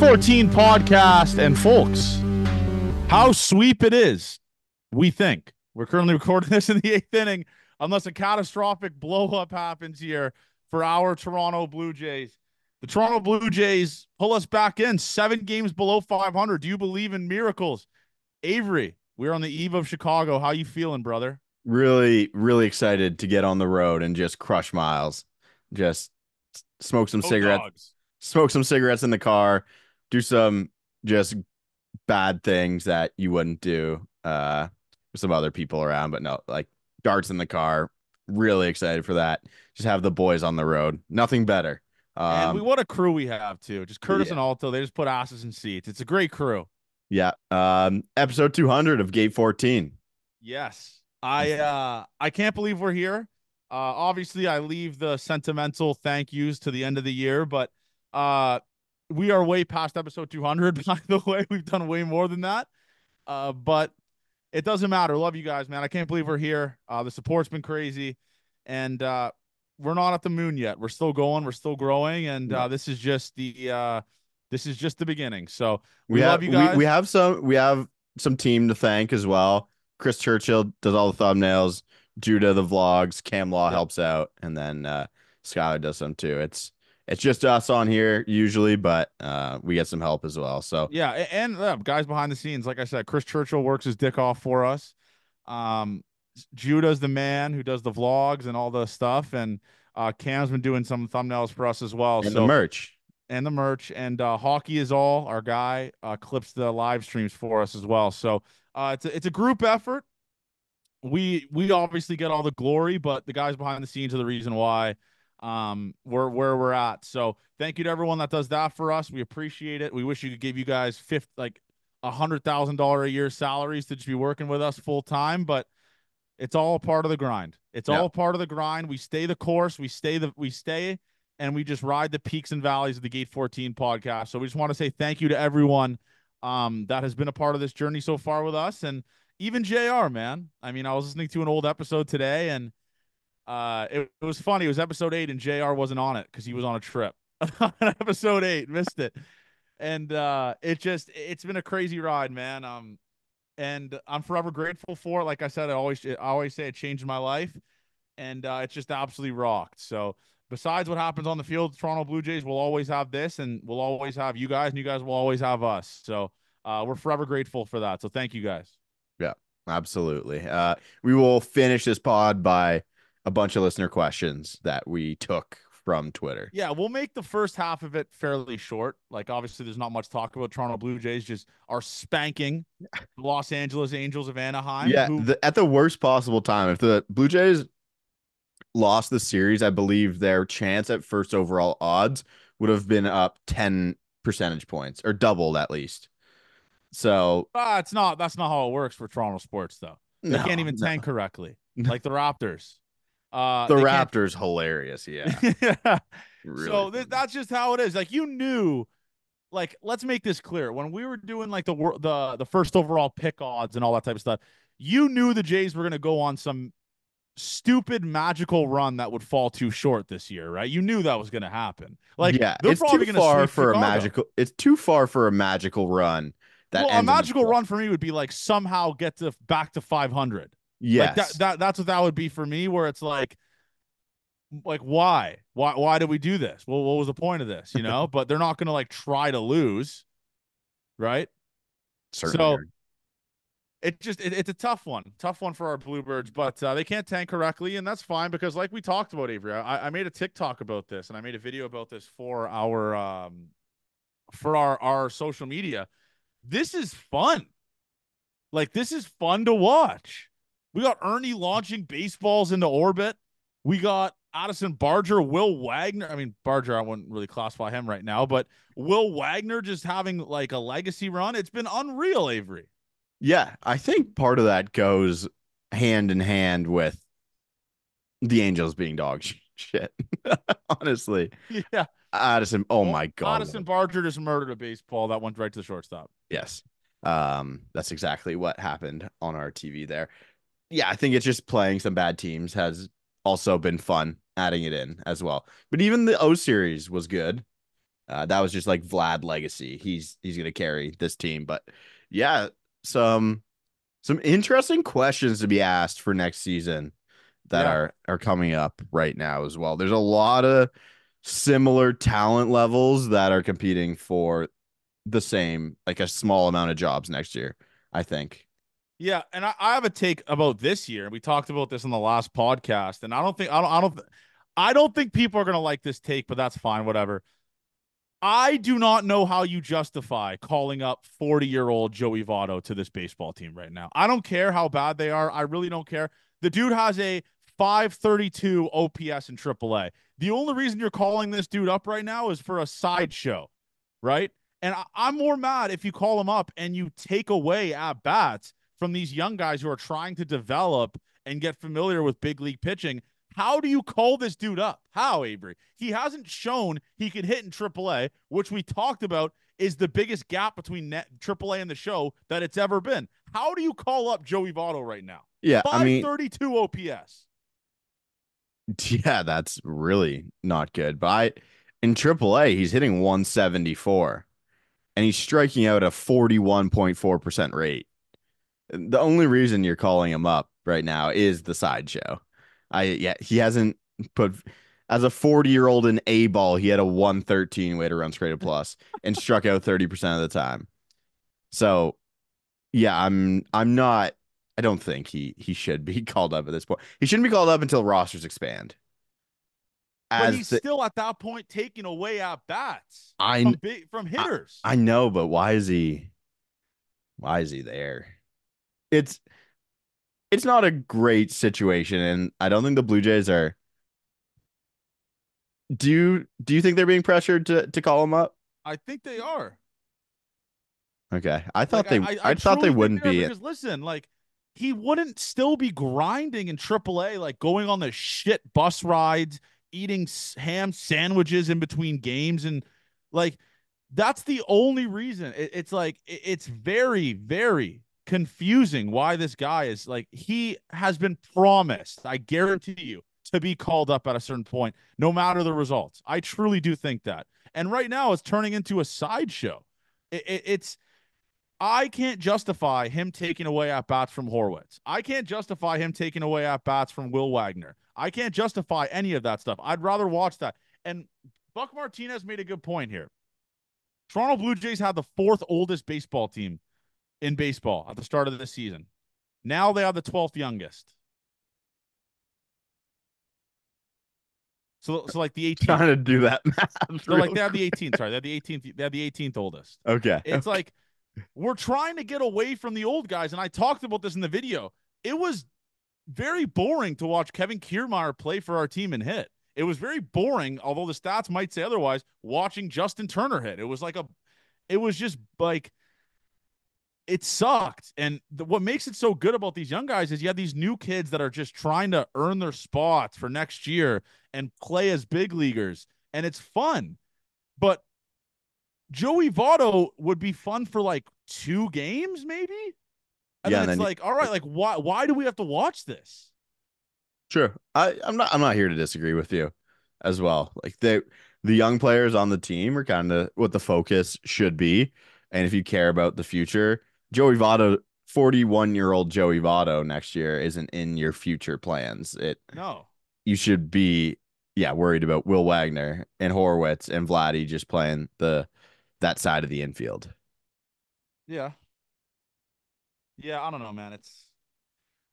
14 podcast, and folks, how sweep it is, we think. We're currently recording this in the eighth inning, unless a catastrophic blow-up happens here for our Toronto Blue Jays. The Toronto Blue Jays pull us back in, 7 games below 500. Do you believe in miracles? Avery, we're on the eve of Chicago. How you feeling, brother? Really, really excited to get on the road and just crush miles. Just smoke some Go cigarettes, Dogs. in the car, do some just bad things that you wouldn't do with some other people around, but no, like darts in the car. Really excited for that. Just have the boys on the road. Nothing better. And Um, what a crew we have, too. Just Curtis yeah, and Alto, they just put asses in seats. It's a great crew. yeah. Episode 200 of Gate 14. Yes. I can't believe we're here. Obviously I leave the sentimental thank yous to the end of the year, but uh we are way past episode 200 by the way. We've done way more than that. But it doesn't matter. Love you guys, man. I can't believe we're here. The support's been crazy, and we're not at the moon yet. We're still going, we're still growing, and No. this is just the beginning. So We we have love you we guys. have some team to thank as well. Chris Churchill does all the thumbnails, Judah the vlogs, Cam Law Yep. helps out, and then Skylar does some too. It's just us on here usually, but we get some help as well. So Yeah, and guys behind the scenes, like I said, Chris Churchill works his dick off for us. Um, Judah's the man who does the vlogs and all the stuff, and Cam's been doing some thumbnails for us as well. and the So merch. and the merch and Hockey is all our guy clips the live streams for us as well. So it's a group effort. We obviously get all the glory, but the guys behind the scenes are the reason why we're where we're at. So thank you to everyone that does that for us. We appreciate it. We wish we could give you guys $100,000 a year salaries to just be working with us full time, but it's all a part of the grind. It's Yeah. all a part of the grind. We stay the course. We stay and we just ride the peaks and valleys of the Gate 14 podcast. So we just want to say thank you to everyone that has been a part of this journey so far with us, and even JR, man. I mean, I was listening to an old episode today, and it was funny. It was episode 8, and JR wasn't on it because he was on a trip. Episode 8, missed it, and it's been a crazy ride, man. And I'm forever grateful for it. Like I said, I always say it changed my life, and it's just absolutely rocked. So besides what happens on the field, the Toronto Blue Jays will always have this, and we'll always have you guys, and you guys will always have us. So we're forever grateful for that. So thank you guys. Yeah, absolutely. We will finish this pod by a bunch of listener questions that we took from Twitter. Yeah, we'll make the first half of it fairly short. Like, obviously, there's not much talk about. Toronto Blue Jays just are spanking the Los Angeles Angels of Anaheim, Yeah, who at the worst possible time. If the Blue Jays lost the series, I believe their chance at first overall odds would have been up 10 percentage points or doubled at least. So, it's not. That's not how it works for Toronto sports, though. They can't no, even no. tank correctly, like the Raptors. The They can't. Raptors hilarious, yeah. Yeah. Really So funny. that's just how it is. Like, you knew. Like, let's make this clear. When we were doing like the first overall pick odds and all that type of stuff, you knew the Jays were going to go on some stupid magical run that would fall too short this year, right? You knew that was going to happen. Like, Yeah, they're probably going to sweep Chicago. it's too far for a magical run that Well, a ends in a magical blow. run for me would be like somehow get to back to 500. Like Yes. that's what that would be for me, where it's like why did we do this? Well, what was the point of this, but they're not going to like try to lose, right? Certainly So are. it's a tough one for our Bluebirds, but they can't tank correctly, and that's fine because, like we talked about, Avery, I made a TikTok about this, and I made a video about this for our social media. This is fun. Like, this is fun to watch. We got Ernie launching baseballs into orbit. We got Addison Barger, Will Wagner. I mean, Barger, I wouldn't really classify him right now, but Will Wagner just having like a legacy run. It's been unreal, Avery. Yeah, I think part of that goes hand in hand with the Angels being dog shit. Honestly, Yeah. Addison. Oh Well, my God. Addison Barger just murdered a baseball that went right to the shortstop. Yes. That's exactly what happened on our TV there. Yeah, I think it's just playing some bad teams has also been fun adding it in as well. But even the O series was good. That was just like Vlad legacy. He's gonna carry this team. But yeah, some some interesting questions to be asked for next season that Yeah. are coming up right now as well. There's a lot of similar talent levels that are competing for the same, like a small amount of jobs next year, I think. Yeah, and I have a take about this year. We talked about this in the last podcast, and I don't think people are gonna like this take, but that's fine, whatever. I do not know how you justify calling up 40-year-old Joey Votto to this baseball team right now. I don't care how bad they are. I really don't care. The dude has a 532 OPS in AAA. The only reason you're calling this dude up right now is for a sideshow, right? And I'm more mad if you call him up and you take away at bats from these young guys who are trying to develop and get familiar with big league pitching. How do you call this dude up? How, Avery? He hasn't shown he can hit in AAA, which we talked about is the biggest gap between AAA and the show that it's ever been. How do you call up Joey Votto right now? Yeah, I mean, 532 OPS. yeah, that's really not good. But in AAA, he's hitting 174 and he's striking out a 41.4% rate. The only reason you're calling him up right now is the sideshow. Yeah, he hasn't put as a 40-year-old in A ball, he had a 113 weighted runs created plus and struck out 30% of the time. So yeah, I'm not I don't think he should be called up at this point. He shouldn't be called up until rosters expand. But As he's the still at that point taking away at bats I from I, hitters. I know, but why is he there? It's it's not a great situation, and I don't think the Blue Jays are. Do you think they're being pressured to call him up? I think they are. Okay, Like I I thought they truly think wouldn't they are be. because listen, like he wouldn't still be grinding in AAA, like going on the shit bus rides, eating ham sandwiches in between games, and like that's the only reason. It's like it's very very confusing why this guy is like he has been promised. I guarantee you to be called up at a certain point, no matter the results. I truly do think that, and right now it's turning into a sideshow. It's I can't justify him taking away at bats from Horwitz. I can't justify him taking away at bats from Will Wagner. I can't justify any of that stuff. I'd rather watch that. And Buck Martinez made a good point here. Toronto Blue Jays had the fourth oldest baseball team in baseball at the start of the season. Now they have the 12th youngest. So like the 18th. Trying to do that math. So like Real they have the quick. 18th. Sorry, they have the 18th. They have the 18th oldest. Okay. It's like we're trying to get away from the old guys. And I talked about this in the video. It was very boring to watch Kevin Kiermaier play for our team and hit. It was very boring, although the stats might say otherwise, watching Justin Turner hit. It was just like, it sucked. And what makes it so good about these young guys is you have these new kids that are just trying to earn their spots for next year and play as big leaguers. And it's fun. But Joey Votto would be fun for like 2 games, maybe. And Yeah, then and it's then like, all right, like why do we have to watch this? sure. I'm not here to disagree with you as well. Like the young players on the team are kind of what the focus should be. And if you care about the future, Joey Votto, 41-year-old Joey Votto next year isn't in your future plans. No. You should be, yeah, worried about Will Wagner and Horwitz and Vladdy just playing that side of the infield. Yeah. Yeah, I don't know, man.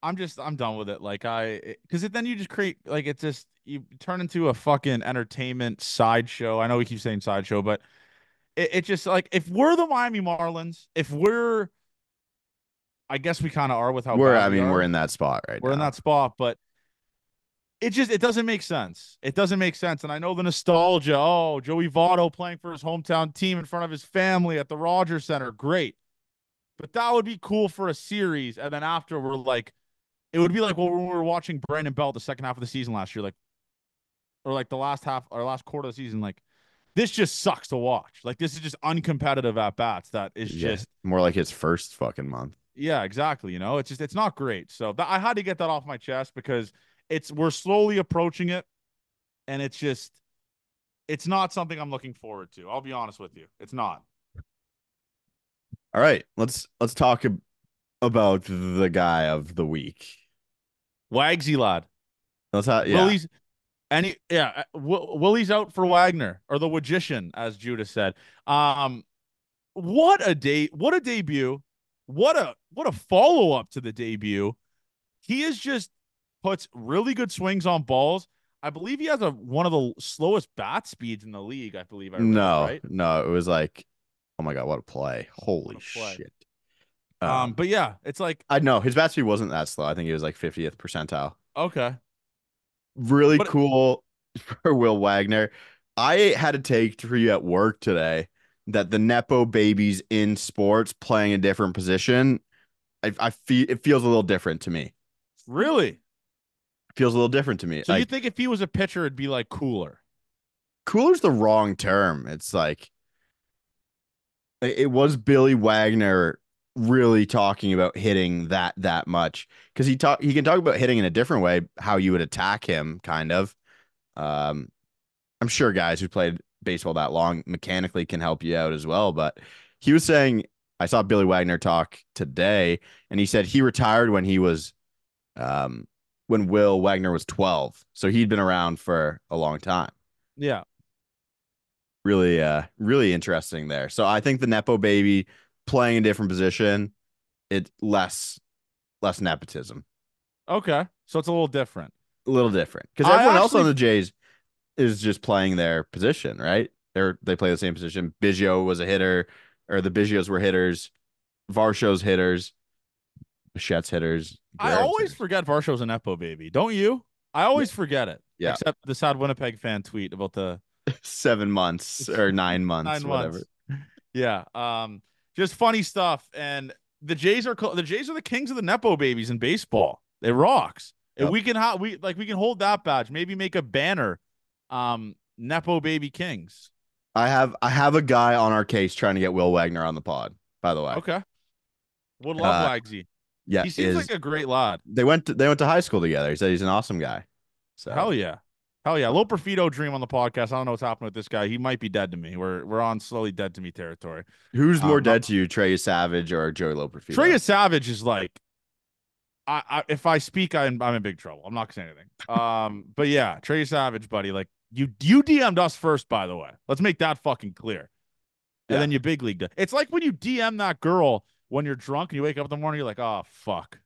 I'm done with it. Like because then you just create like it's just you turn into a fucking entertainment sideshow. I know we keep saying sideshow, but it just like if we're the Miami Marlins, if we're I guess we kind of are with how We're, bad I we mean, we're are. in that spot right We're in now. that spot, but it doesn't make sense. It doesn't make sense. And I know the nostalgia. Oh, Joey Votto playing for his hometown team in front of his family at the Rogers Center. Great. But that would be cool for a series. And then after we're like, it would be like when we were watching Brandon Belt the second half of the season last year, like, or like the last half or last quarter of the season. Like, this just sucks to watch. Like, this is just uncompetitive at bats. That is Yeah, just, more like his first fucking month. yeah, exactly. You know, it's not great. So I had to get that off my chest because we're slowly approaching it. And it's just, it's not something I'm looking forward to. I'll be honest with you. It's not. All right, let's talk about the guy of the week. Wagsy lad. Yeah. Willie's Willie's out for Wagner or the Magician, as Judas said. Um, what a debut. What a follow up to the debut. He is just puts really good swings on balls. I believe he has one of the slowest bat speeds in the league. I believe I read, No, right? no, it was like, oh my God, what a play. What Holy a play. shit. Um, But yeah, it's like I know his bat speed wasn't that slow. I think he was like 50th percentile. okay. Really But cool for Will Wagner. I had a take for you at work today that the Nepo babies in sports playing a different position, I feel it feels a little different to me. really, Feels a little different to me. so you Like think if he was a pitcher, it'd be like cooler? cooler's the wrong term. It's like it was Billy Wagner really talking about hitting that much because he can talk about hitting in a different way, how you would attack him, kind of. Um, I'm sure guys who played baseball that long mechanically can help you out as well. But he was saying, I saw Billy Wagner talk today, and he said he retired um, when Will Wagner was 12. So he'd been around for a long time. Yeah. Really, really interesting there. So I think the Nepo baby playing a different position, it less nepotism, Okay. So it's a little different. a little different because I everyone else on actually the Jays is just playing their position, right? They play the same position. Biggio was a hitter, or the Biggios were hitters. Varsho's hitters, Bichette's hitters, I Guerrero's always hitters. forget Varsho's an Epo baby. Don't you? I Yeah, always forget it. yeah. Except the sad Winnipeg fan tweet about the 7 months or 9 months, 9 months. whatever. Yeah. Just funny stuff. And the Jays are the kings of the Nepo babies in baseball. It rocks. And Yep. we can hold that badge. Maybe make a banner. Nepo baby kings. I have a guy on our case trying to get Will Wagner on the pod, by the way. Okay. Would love Uh, Wagsy. yeah, He seems like is a great lad. they went to high school together. He said he's an awesome guy. Hell So yeah. Hell yeah. Low Perfido dream on the podcast. I don't know what's happening with this guy. He might be dead to me. We're on slowly dead to me territory. who's more Not dead to you, Trey Savage or Joey Loperfido? Trey Savage is like if I speak, I'm in big trouble. I'm not gonna say anything. But yeah, Trey Savage, buddy. Like you DM'd us first, by the way. Let's make that fucking clear. And Yeah. then you big leagued it. It's like when you DM that girl when you're drunk and you wake up in the morning, you're like, oh fuck.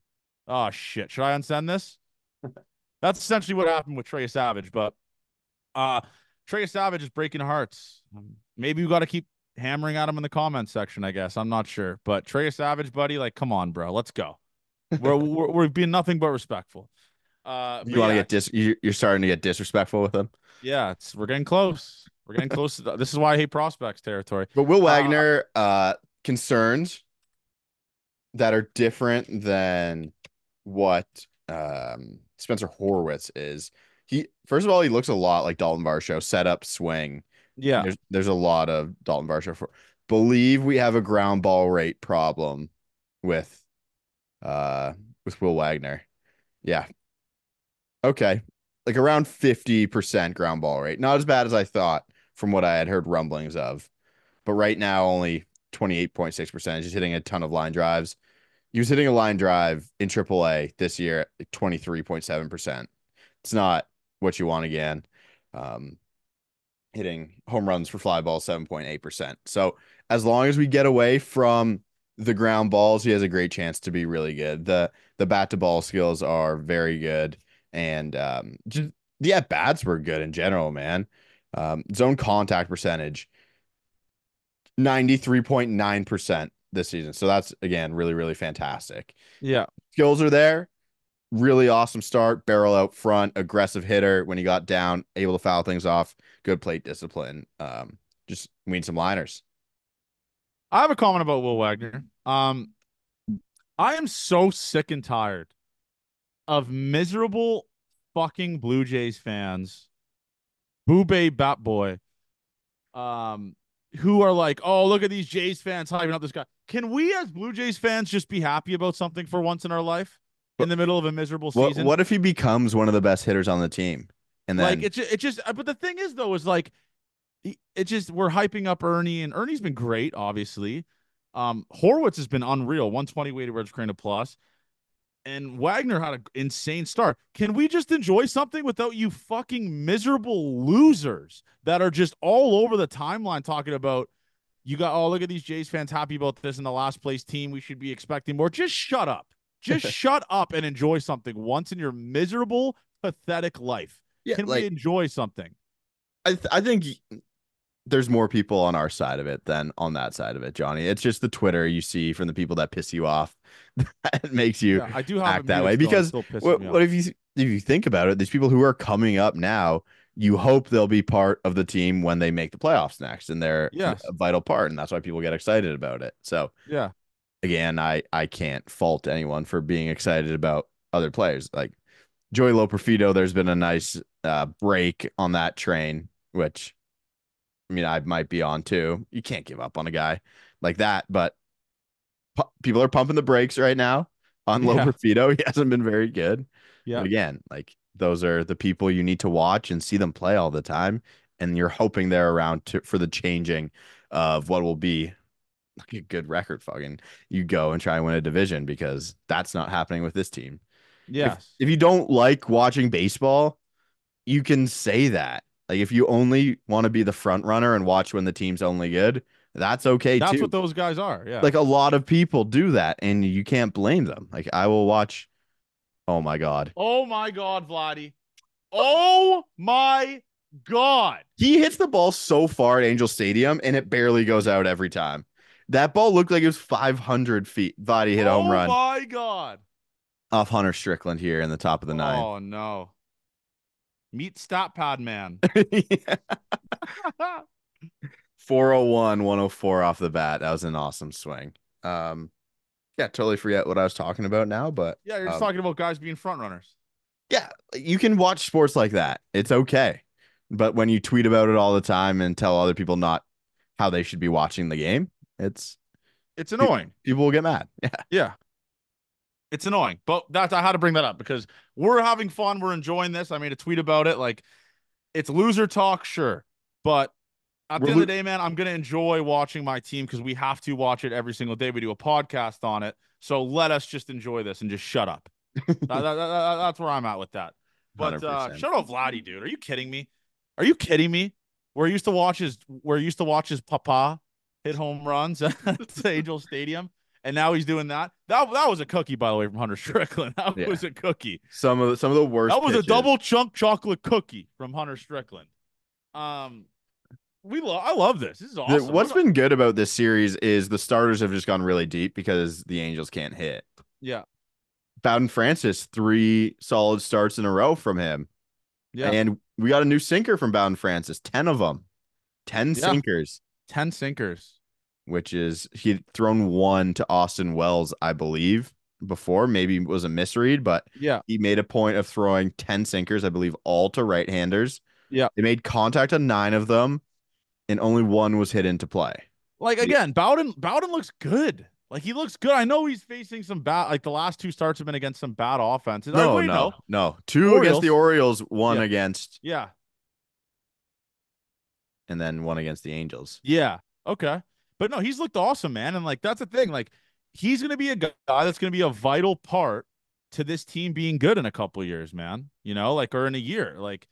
Oh shit. Should I unsend this? That's essentially what happened with Trey Savage, but Trey Savage is breaking hearts. Maybe we got to keep hammering at him in the comments section, I guess. I'm not sure. But Trey Savage, buddy, like, come on, bro. Let's go. We're being nothing but respectful. You But want to yeah, get you're starting to get disrespectful with him. yeah, we're getting close. We're getting close to this is why I hate prospects territory. But Will Uh, Wagner, concerns that are different than what Spencer Horwitz is. He first of all, he looks a lot like Dalton Varsho, set up swing. yeah, There's a lot of Dalton Varsho for believe we have a ground ball rate problem with Will Wagner. Yeah. Okay. Like around 50% ground ball rate. Not as bad as I thought from what I had heard rumblings of. But right now only 28.6%. He's hitting a ton of line drives. He was hitting a line drive in AAA this year at 23.7%. It's not what you want again. Um, Hitting home runs for fly balls 7.8%. So as long as we get away from the ground balls, he has a great chance to be really good. The bat to ball skills are very good. And just the at bats were good in general, man. Zone contact percentage 93.9% this season. So that's again really, really fantastic. yeah. Skills are there. Really awesome start, barrel out front, aggressive hitter when he got down, able to foul things off, good plate discipline. Just we need some liners. I have a comment about Will Wagner. I am so sick and tired of miserable fucking Blue Jays fans, Boobay Bat Boy, who are like, oh, look at these Jays fans hyping up this guy. Can we as Blue Jays fans just be happy about something for once in our life in the middle of a miserable season? What if he becomes one of the best hitters on the team? And Like then it just but the thing is though, is like it just we're hyping up Ernie, and Ernie's been great, obviously. Horwitz has been unreal, 120 weighted words created plus, and Wagner had an insane start. Can we just enjoy something without you fucking miserable losers that are just all over the timeline talking about you got, oh, look at these Jays fans happy about this in the last place team. We should be expecting more. Just shut up. Just shut up and enjoy something once in your miserable, pathetic life. Yeah, Can we like enjoy something? I think there's more people on our side of it than on that side of it, Johnny. It's just the Twitter you see from the people that piss you off that makes you Yeah, I do have it act that muted way. still, and it Because still pisses what me what off. if you think about it, these people who are coming up now, you hope they'll be part of the team when they make the playoffs next, and they're Yes. a vital part, and that's why people get excited about it. So Yeah. again, I can't fault anyone for being excited about other players. Like Joey Loperfido, there's been a nice break on that train, which I mean, I might be on too. You can't give up on a guy like that, but people are pumping the brakes right now on Yeah. Loperfido. He hasn't been very good. But Yeah. again, like those are the people you need to watch and see them play all the time. And you're hoping they're around for the changing of what will be like a good record. Fucking you go and try and win a division, because that's not happening with this team. Yes. If you don't like watching baseball, you can say that. Like if you only want to be the front runner and watch when the team's only good, that's okay That's too. what those guys are. Yeah. Like a lot of people do that, and you can't blame them. Like I will watch. Oh my God. Oh my God, Vladdy. Oh my God. He hits the ball so far at Angel Stadium and it barely goes out every time. That ball looked like it was 500 feet. Vladdy hit a home Oh run my God. off Hunter Strickland here in the top of the ninth. Oh no. Meet Stat Pad Man. Yeah. 401, 104 off the bat. That was an awesome swing. Um, yeah, totally forget what I was talking about now, but Yeah, you're just talking about guys being front runners. yeah, you can watch sports like that. It's okay. But when you tweet about it all the time and tell other people not how they should be watching the game, it's It's annoying. people will get mad. Yeah. Yeah. It's annoying. But that's I had to bring that up because we're having fun. We're enjoying this. I made a tweet about it. Like it's loser talk, sure. But at We're the end of the day, man, I'm gonna enjoy watching my team because we have to watch it every single day. We do a podcast on it. So let us just enjoy this and just shut up. That's where I'm at with that. But 100%. shut up, Vladdy, dude. Are you kidding me? Are you kidding me? Where he used to watch his papa hit home runs at the Angel Stadium, and now he's doing that. That was a cookie, by the way, from Hunter Strickland. That Yeah. was a cookie. Some of the worst That was a pitches. double chunk chocolate cookie from Hunter Strickland. Um, I love this. This is awesome. What's been good about this series is the starters have just gone really deep because the Angels can't hit. Yeah, Bowden Francis, 3 solid starts in a row from him. yeah, And we got a new sinker from Bowden Francis, 10 of them, 10 yeah. sinkers, 10 sinkers. which is he'd thrown one to Austin Wells, I believe, before. Maybe it was a misread, but Yeah, he made a point of throwing 10 sinkers, I believe, all to right-handers. yeah. They made contact on 9 of them, and only one was hit into play. Like again, Bowden looks good. Like he looks good. I know he's facing some bad. Like the last 2 starts have been against some bad offenses. No, Wait, no, no. no. 2 against Orioles. the Orioles, 1 Yeah. against, Yeah. and then 1 against the Angels. Yeah. Okay. But no, he's looked awesome, man. And like that's the thing. Like he's gonna be a guy that's gonna be a vital part to this team being good in a couple of years, man. You know, like or in a year. Like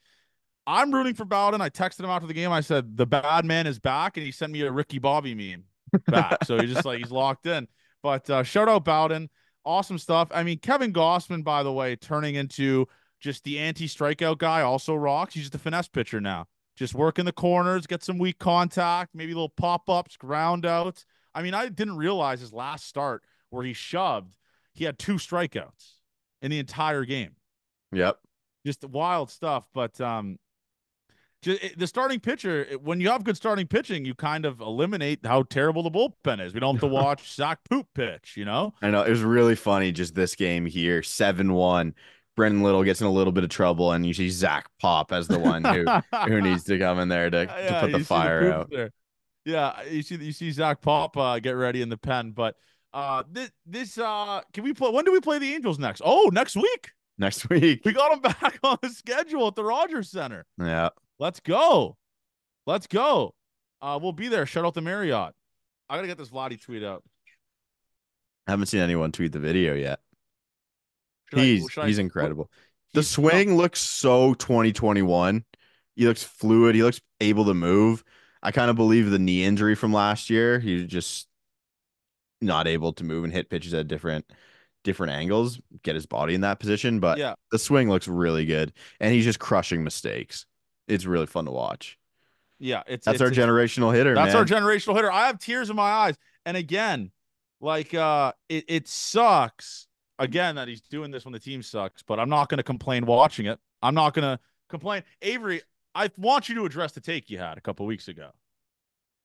I'm rooting for Bowden. I texted him after the game. I said the bad man is back, and he sent me a Ricky Bobby meme back. So he's just like he's locked in. But shout out Bowden. Awesome stuff. I mean, Kevin Gossman, by the way, turning into just the anti-strikeout guy, also rocks. He's just a finesse pitcher now. Just work in the corners, get some weak contact, maybe little pop-ups, ground outs. I mean, I didn't realize his last start where he shoved, he had 2 strikeouts in the entire game. Yep. Just wild stuff. But the starting pitcher, when you have good starting pitching, you kind of eliminate how terrible the bullpen is. We don't have to watch Zach Poop pitch, you know? I know. It was really funny just this game here, 7-1. Brendan Little gets in a little bit of trouble, and you see Zach Pop as the one who needs to come in there to put the fire out. There. Yeah, you see Zach Pop get ready in the pen. But this can we play? When do we play the Angels next? Oh, next week. Next week. We got them back on the schedule at the Rogers Center. Yeah. Let's go. Let's go. We'll be there. Shout out to Marriott. I gotta get this Vladdy tweet out. I haven't seen anyone tweet the video yet. Should I? Should I? He's What? incredible. The He's no. swing looks so 2021. He looks fluid. He looks able to move. I kind of believe the knee injury from last year. He was just not able to move and hit pitches at different angles, get his body in that position. But Yeah, the swing looks really good, and he's just crushing mistakes. It's really fun to watch. yeah. It's That's it's our it's generational hitter, That's our man. generational hitter. I have tears in my eyes. And again, like it sucks again that he's doing this when the team sucks, but I'm not gonna complain watching it. I'm not gonna complain. Avery, I want you to address the take you had a couple weeks ago.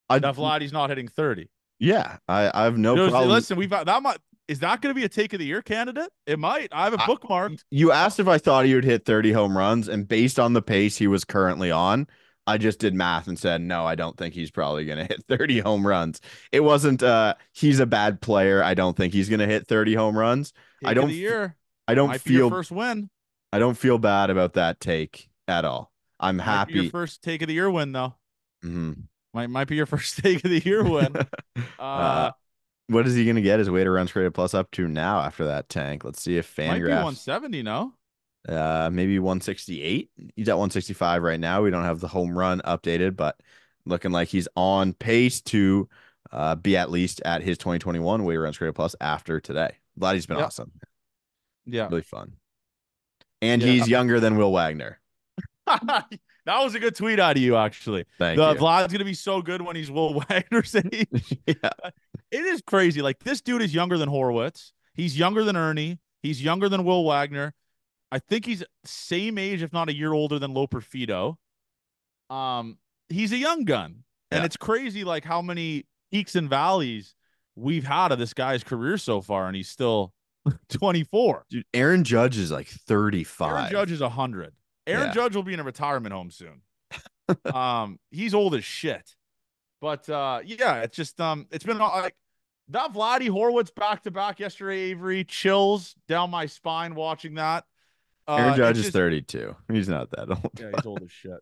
I That Vladdy's not hitting 30. Yeah, I have no problem. Listen, we've got that might is that gonna be a take of the year candidate? It might. I have it I, bookmarked. you asked if I thought he would hit 30 home runs, and based on the pace he was currently on, I just did math and said, no, I don't think he's probably going to hit 30 home runs. It wasn't he's a bad player. I don't think he's going to hit 30 home runs. I Take of don't the year. I don't Might be your feel first win. I don't feel bad about that take at all. I'm Might be your happy. first take of the year win though. Mhm. Might be your first take of the year win. uh, what is he going to get his weighted runs created plus up to now after that tank? Let's see if Might be Fangraphs 170, no? maybe 168. He's at 165 right now. We don't have the home run updated, but looking like he's on pace to be at least at his 2021 weighted runs created plus after today. Vladdy's been Yep. awesome. Yeah. Really fun. And Yeah. he's younger than Will Wagner. That was a good tweet out of you, actually. Thank you. Vlad's gonna be so good when he's Will Wagner's age. Yeah. It is crazy. Like this dude is younger than Horowitz. He's younger than Ernie. He's younger than Will Wagner. I think he's same age, if not a year older than Loper Fido. He's a young gun. And Yeah. it's crazy like how many peaks and valleys we've had of this guy's career so far, and he's still 24. Dude, Aaron Judge is like 35. Aaron Judge is 100. Aaron Yeah. Judge will be in a retirement home soon. He's old as shit. But yeah, it's just it's been like that Vladdy Horowitz back to back yesterday, Avery. Chills down my spine watching that. Aaron Judge it's is just 32. He's not that old. yeah, he's old as shit.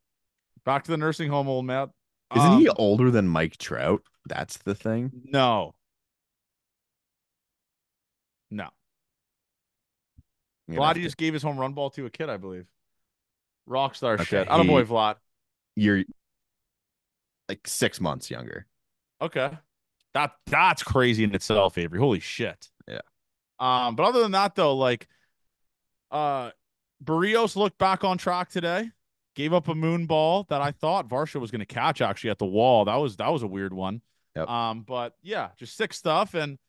Back to the nursing home, old man. Isn't he older than Mike Trout? That's the thing. No. No. Vladdy just gave his home run ball to a kid, I believe. Rockstar shit. Attaboy, Vlad. You're like 6 months younger. Okay. That's crazy in itself, Avery. Holy shit. Yeah. But other than that, though, like Barrios looked back on track today. Gave up a moon ball that I thought Varsha was going to catch actually at the wall. That was a weird one. Yep. But yeah, just sick stuff. And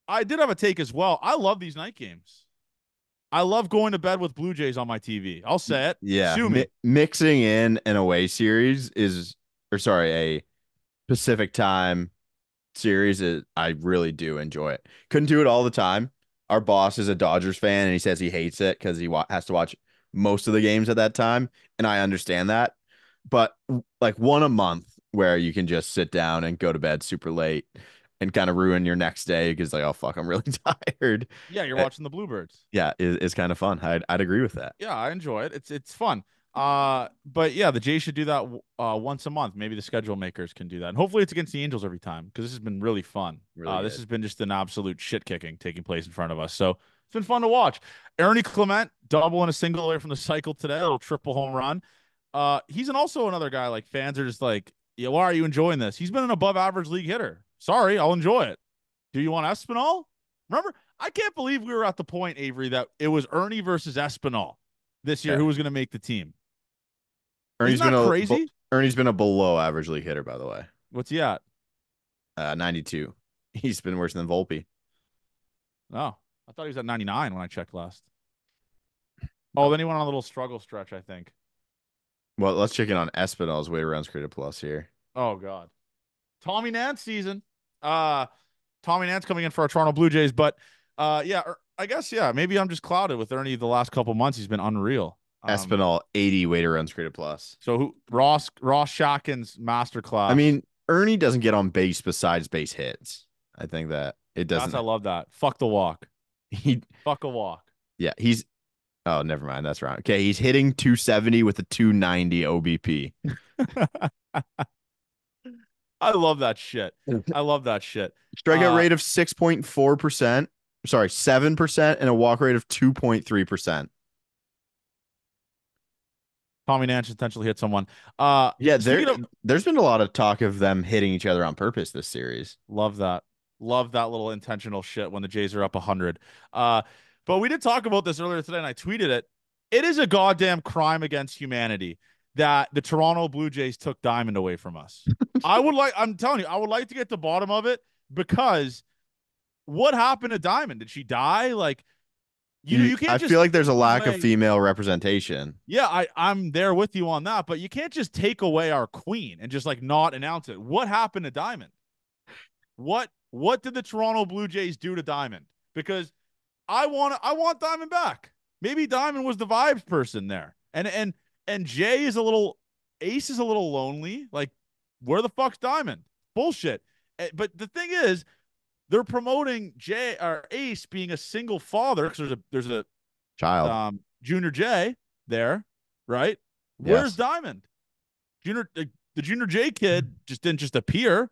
I did have a take as well. I love these night games. I love going to bed with Blue Jays on my TV. I'll say it. Yeah. Sue me. Mixing in an away series a Pacific time series I really do enjoy it. Couldn't do it all the time. Our boss is a Dodgers fan and he says he hates it because he has to watch most of the games at that time, and I understand that. But like one a month where you can just sit down and go to bed super late and kind of ruin your next day because like, oh fuck, I'm really tired. Yeah, you're watching the Bluebirds. Yeah, is kind of fun. I'd agree with that. Yeah, I enjoy it. It's fun. But yeah, the Jays should do that once a month. Maybe the schedule makers can do that, and hopefully it's against the Angels every time because this has been really fun. This has been just an absolute shit kicking taking place in front of us. So it's been fun to watch. Ernie Clement double and a single away from the cycle today, a little triple home run. He's also another guy like fans are just like, yeah, why are you enjoying this? He's been an above average league hitter. Sorry, I'll enjoy it. Do you want Espinal? Remember, I can't believe we were at the point, Avery, that it was Ernie versus Espinal this year who was going to make the team. Isn't that crazy? Ernie's been a below average league hitter, by the way. What's he at? 92. He's been worse than Volpe. Oh, I thought he was at 99 when I checked last. Oh, then he went on a little struggle stretch, I think. Well, let's check in on Espinal's weighted runs created plus here. Oh, God. Tommy Nance season. Tommy Nance coming in for our Toronto Blue Jays. But, yeah, I guess, yeah, maybe I'm just clouded with Ernie the last couple months. He's been unreal. Espinal 80 weighted runs created plus. So who Ross Shotkin's masterclass. I mean, Ernie doesn't get on base besides base hits. I think that it doesn't. I love that. Fuck the walk. Fuck a walk. Yeah, Oh, never mind. That's wrong. Okay, he's hitting 270 with a 290 OBP. I love that shit. I love that shit. Strikeout rate of 6.4%. Sorry, 7% and a walk rate of 2.3%. Tommy Nance potentially hit someone. Yeah, Speaking of, there's been a lot of talk of them hitting each other on purpose this series. love that. Love that little intentional shit when the Jays are up 100. Uh, but we did talk about this earlier today, and I tweeted it. It is a goddamn crime against humanity that the Toronto Blue Jays took Diamond away from us. I'm telling you, I would like to get to the bottom of it because what happened to Diamond? Did she die? Like, you I can't feel just like there's a take lack of away. female representation. Yeah, I'm there with you on that, but you can't just take away our queen and just like not announce it. What happened to Diamond? What did the Toronto Blue Jays do to Diamond? Because I want Diamond back. Maybe Diamond was the vibes person there. And Jay is a little Ace is a little lonely. Like, where the fuck's Diamond? Bullshit. But the thing is, they're promoting Jay or Ace being a single father because there's a Child. Junior J there, right? Where's Yes. Diamond? Junior the Junior J kid just didn't just appear.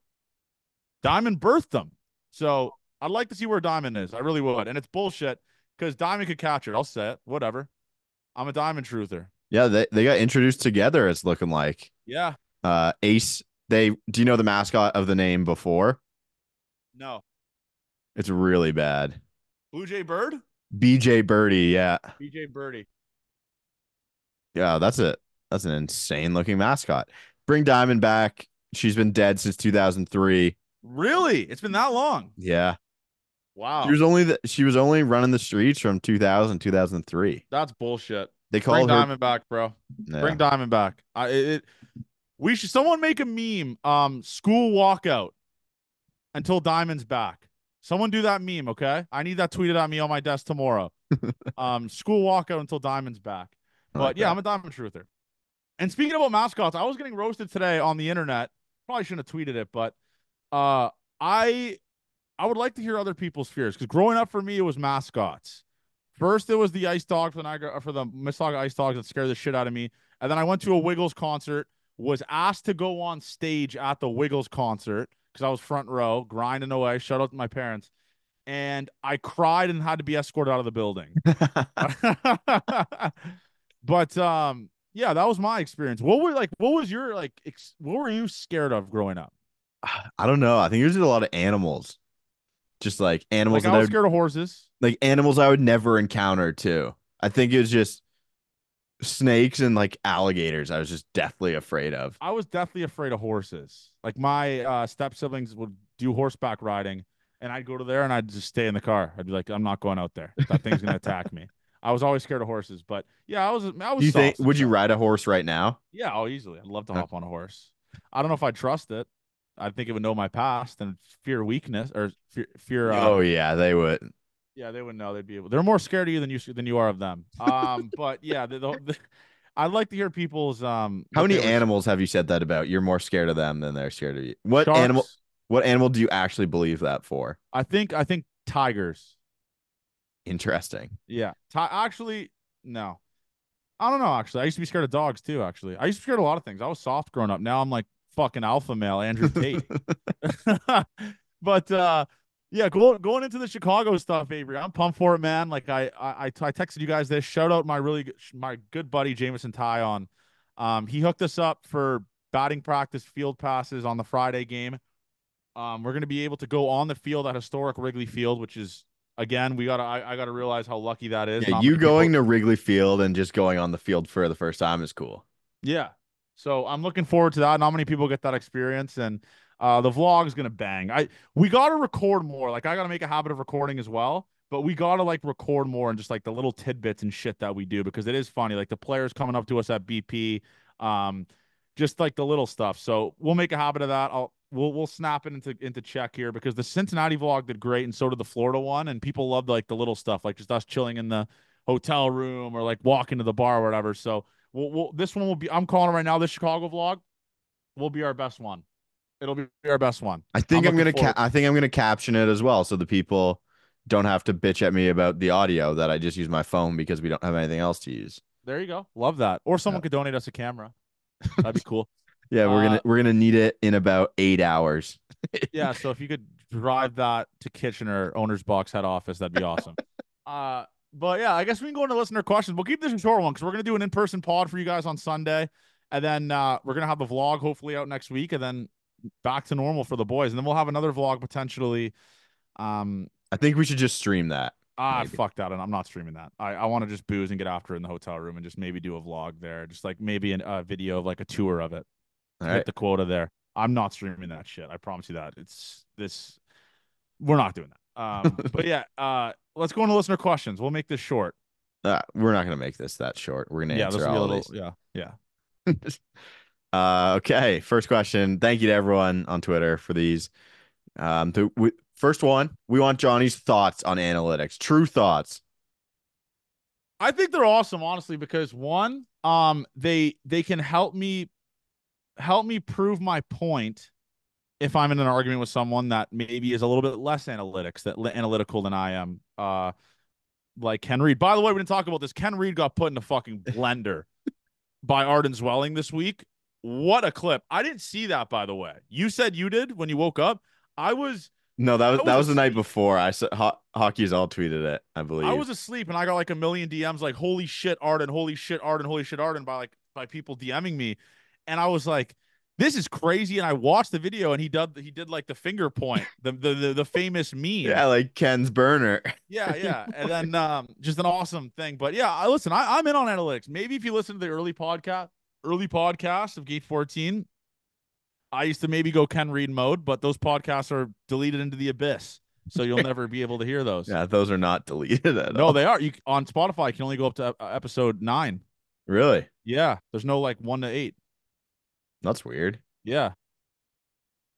Diamond birthed them. So I'd like to see where Diamond is. I really would. And it's bullshit because Diamond could catch it. I'll say it. Whatever. I'm a Diamond truther. Yeah, they got introduced together, it's looking like. Yeah. Ace, do you know the mascot of the name before? No. It's really bad. Blue Jay Bird? BJ Birdie, yeah. BJ Birdie. Yeah, that's an insane looking mascot. Bring Diamond back. She's been dead since 2003. Really? It's been that long. Yeah. Wow. She was only running the streets from 2000 2003. That's bullshit. They Bring call her Diamond back, bro. yeah. Bring Diamond back. We should someone make a meme. School walkout until Diamond's back. Someone do that meme, okay? I need that tweeted at me on my desk tomorrow. School walkout until Diamond's back. I But like yeah, that. I'm a Diamond truther. And speaking about mascots, I was getting roasted today on the internet. Probably shouldn't have tweeted it, but uh, I I would like to hear other people's fears because growing up for me, it was mascots. First, it was the ice dogs for the Mississauga Ice Dogs that scared the shit out of me. And then I went to a Wiggles concert, was asked to go on stage at the Wiggles concert because I was front row, grinding away. Shout out to my parents. And I cried and had to be escorted out of the building. But yeah, that was my experience. What was your what were you scared of growing up? I don't know. I think there's a lot of animals. Just like animals Like that I was scared of horses. animals I would never encounter too. I think it was just snakes and like alligators. I was just deathly afraid of. I was deathly afraid of horses. Like my step siblings would do horseback riding, and I'd go to there and I'd just stay in the car. I'd be like, I'm not going out there. That thing's gonna attack me. I was always scared of horses, but yeah, I Do was you think soft. would you ride a horse right now? Yeah, oh, easily. I'd love to Uh, hop on a horse. I don't know if I'd trust it. I think it would know my past and fear weakness or fear. Oh yeah, they would. Yeah, they would know. They'd be able. They're more scared of you than you are of them. But yeah, I'd like to hear people's How what many they were. animals have you said that about? You're more scared of them than they're scared of you. Sharks. What animal do you actually believe that for? I think tigers. Interesting. Yeah. Actually, no. I don't know. Actually, I used to be scared of dogs too. Actually, I used to be scared of a lot of things. I was soft growing up. Now I'm like fucking alpha male Andrew Tate. But yeah, going into the Chicago stuff, Avery. I'm pumped for it, man. Like I texted you guys this. Shout out my good buddy Jameson Ty on. He hooked us up for batting practice field passes on the Friday game. We're gonna be able to go on the field at historic Wrigley Field, which is again I gotta realize how lucky that is. Yeah, Not you many people. going to Wrigley Field and just going on the field for the first time is cool. Yeah. So I'm looking forward to that. Not many people get that experience, and the vlog's gonna bang. We gotta record more. Like I gotta make a habit of recording as well. But we gotta like record more and just like the little tidbits and shit that we do because it is funny. Like the players coming up to us at BP, just like the little stuff. So we'll make a habit of that. We'll snap it into check here because the Cincinnati vlog did great and so did the Florida one, and people loved like the little stuff, like just us chilling in the hotel room or like walking to the bar or whatever. So this one will be. I'm calling it right now. This Chicago vlog will be our best one. It'll be our best one. I'm looking forward. I think I'm gonna caption it as well, so the people don't have to bitch at me about the audio that I just use my phone because we don't have anything else to use. There you go. Love that. Or Yeah. someone could donate us a camera. That'd be cool. Yeah, we're Uh, gonna we're gonna need it in about 8 hours. yeah. So if you could drive that to Kitchener owner's box head office, that'd be awesome. But yeah, I guess we can go into listener questions. We'll keep this a short one because we're gonna do an in-person pod for you guys on Sunday, and then we're gonna have the vlog hopefully out next week, and then back to normal for the boys, and then we'll have another vlog potentially. Um, I think we should just stream that. Maybe. fuck that, and I'm not streaming that. I want to just booze and get after it in the hotel room, and just maybe do a vlog there, just like maybe a video of like a tour of it. All Hit right. the quota there. I'm not streaming that shit. I promise you that. It's this. We're not doing that. But yeah, let's go into listener questions. We'll make this short. We're not gonna make this that short. We're gonna Yeah, this answer will be a all of little. these. Yeah, yeah. Okay. First question. Thank you to everyone on Twitter for these. First one, we want Johnny's thoughts on analytics. True thoughts. I think they're awesome, honestly, because one, they can help me prove my point if I'm in an argument with someone that maybe is a little bit less analytical than I am. Like Ken Reed. By the way, we didn't talk about this. Ken Reed got put in a fucking blender by Arden Zwelling this week. What a clip. I didn't see that, by the way. You said you did when you woke up. I was No, I that was was the night asleep. before. I saw hockey's all tweeted it, I I believe. was asleep and I got like a million DMs like holy shit Arden, holy shit Arden, holy shit Arden by people DMing me. And I was like, this is crazy. And I watched the video and he did like the finger point, the famous meme. Yeah, like Ken's burner. Yeah, yeah. And then just an awesome thing. But yeah, I'm in on analytics. Maybe if you listen to the early podcast of Gate 14, I used to maybe go Ken Reed mode, but those podcasts are deleted into the abyss. So you'll never be able to hear those. Yeah, those are not deleted at No, all. they are. You on Spotify you can only go up to episode 9. Really? Yeah, there's no like 1 to 8. That's weird. Yeah,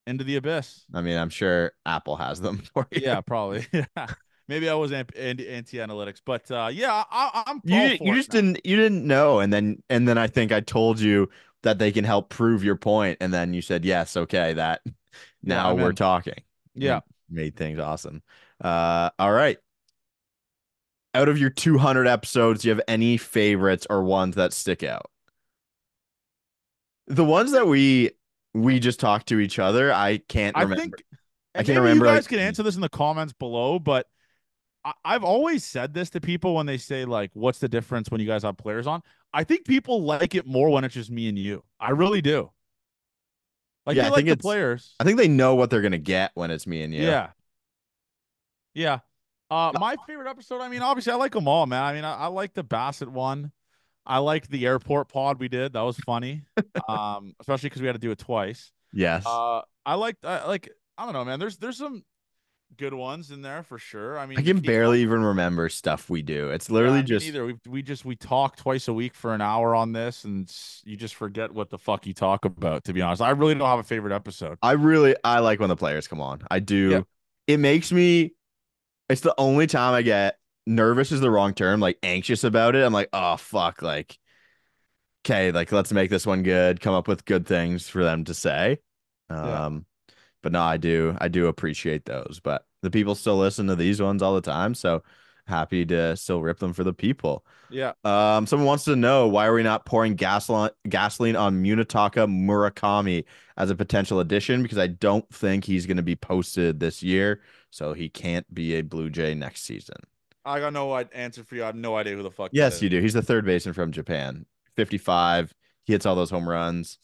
into the abyss. I mean, I'm sure Apple has them for you. Yeah, probably. Yeah, maybe I was anti analytics, but yeah, I'm all You for it just now. didn't know, and then I think I told you that they can help prove your point, and then you said yes, okay, that Yeah, now I'm we're in. talking. Yeah, Made things awesome. All right. Out of your 200 episodes, do you have any favorites or ones that stick out? The I ones that think we just talked to each other, I can't I remember. think, I and can't maybe you remember like guys can answer this in the comments below, but I've always said this to people when they say like, "What's the difference when you guys have players on?" I think people like it more when it's just me and you. I really do. Like yeah, they like the players. I think they know what they're gonna get when it's me and you. Yeah, yeah. My favorite episode. I mean, obviously, I like them all, man. I mean, I like the Bassett one. I liked the airport pod we did. That was funny. Especially because we had to do it twice. Yes. I don't know, man. There's some good ones in there for sure. I I mean, the can Kate barely even remember stuff we do. It's literally Yeah, me just neither. We talk twice a week for an hour on this, and you just forget what the fuck you talk about. To be honest, I really don't have a favorite episode. I like when the players come on. I Yeah, do. It makes me it's the only time I get nervous is the wrong term, like anxious about it. I'm like, oh fuck, like, okay, like let's make this one good, come up with good things for them to say. yeah, Um, but no, I do appreciate those. But the people still listen to these ones all the time, so happy to still rip them for the people. yeah. Someone wants to know why are we not pouring gasoline on Munetaka Murakami as a potential addition? Because I don't think he's going to be posted this year, so he can't be a Blue Jay next season. I got no answer for you. I have no idea who the fuck that Yes, is. you do. He's the third baseman from Japan, 55. He hits all those home runs.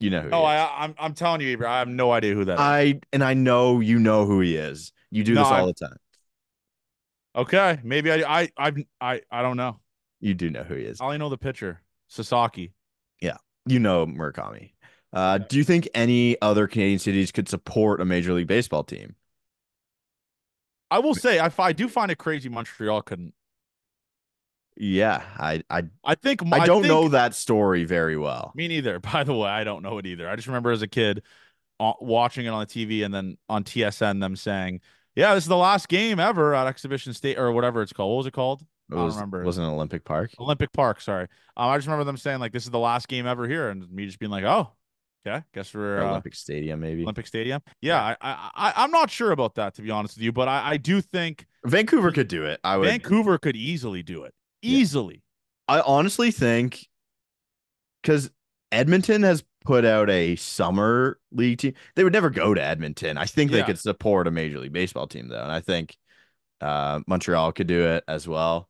You know who No, he is. I'm telling you, Ibra, I have no idea who that is. I know you know who he is. You do No, this all I the time. okay. Maybe I don't know. You do know who he is. I only know the pitcher, Sasaki. Yeah, you know Murakami. Yeah. Do you think any other Canadian cities could support a Major League Baseball team? I will say, I do find it crazy Montreal couldn't. Yeah, I I don't know think that story very well. me neither. By the way, I don't know it either. I just remember as a kid watching it on the TV and then on TSN them saying, "Yeah, this is the last game ever at Exhibition State or whatever it's called. What was it called? It I don't was remember. wasn't Olympic Park. Olympic Park. Sorry. I just remember them saying like, "This is the last game ever here," and me just being like, "Oh." Okay, guess or we're Olympic Stadium, maybe. Olympic Stadium. Yeah, Yeah. I'm not sure about that, to be honest with you, but I do think Vancouver could do it. I would. Vancouver could easily do it. Yeah. Easily. I honestly think because Edmonton has put out a summer league team. They would never go to Edmonton. I think they Yeah. could support a Major League Baseball team though, and I think Montreal could do it as well.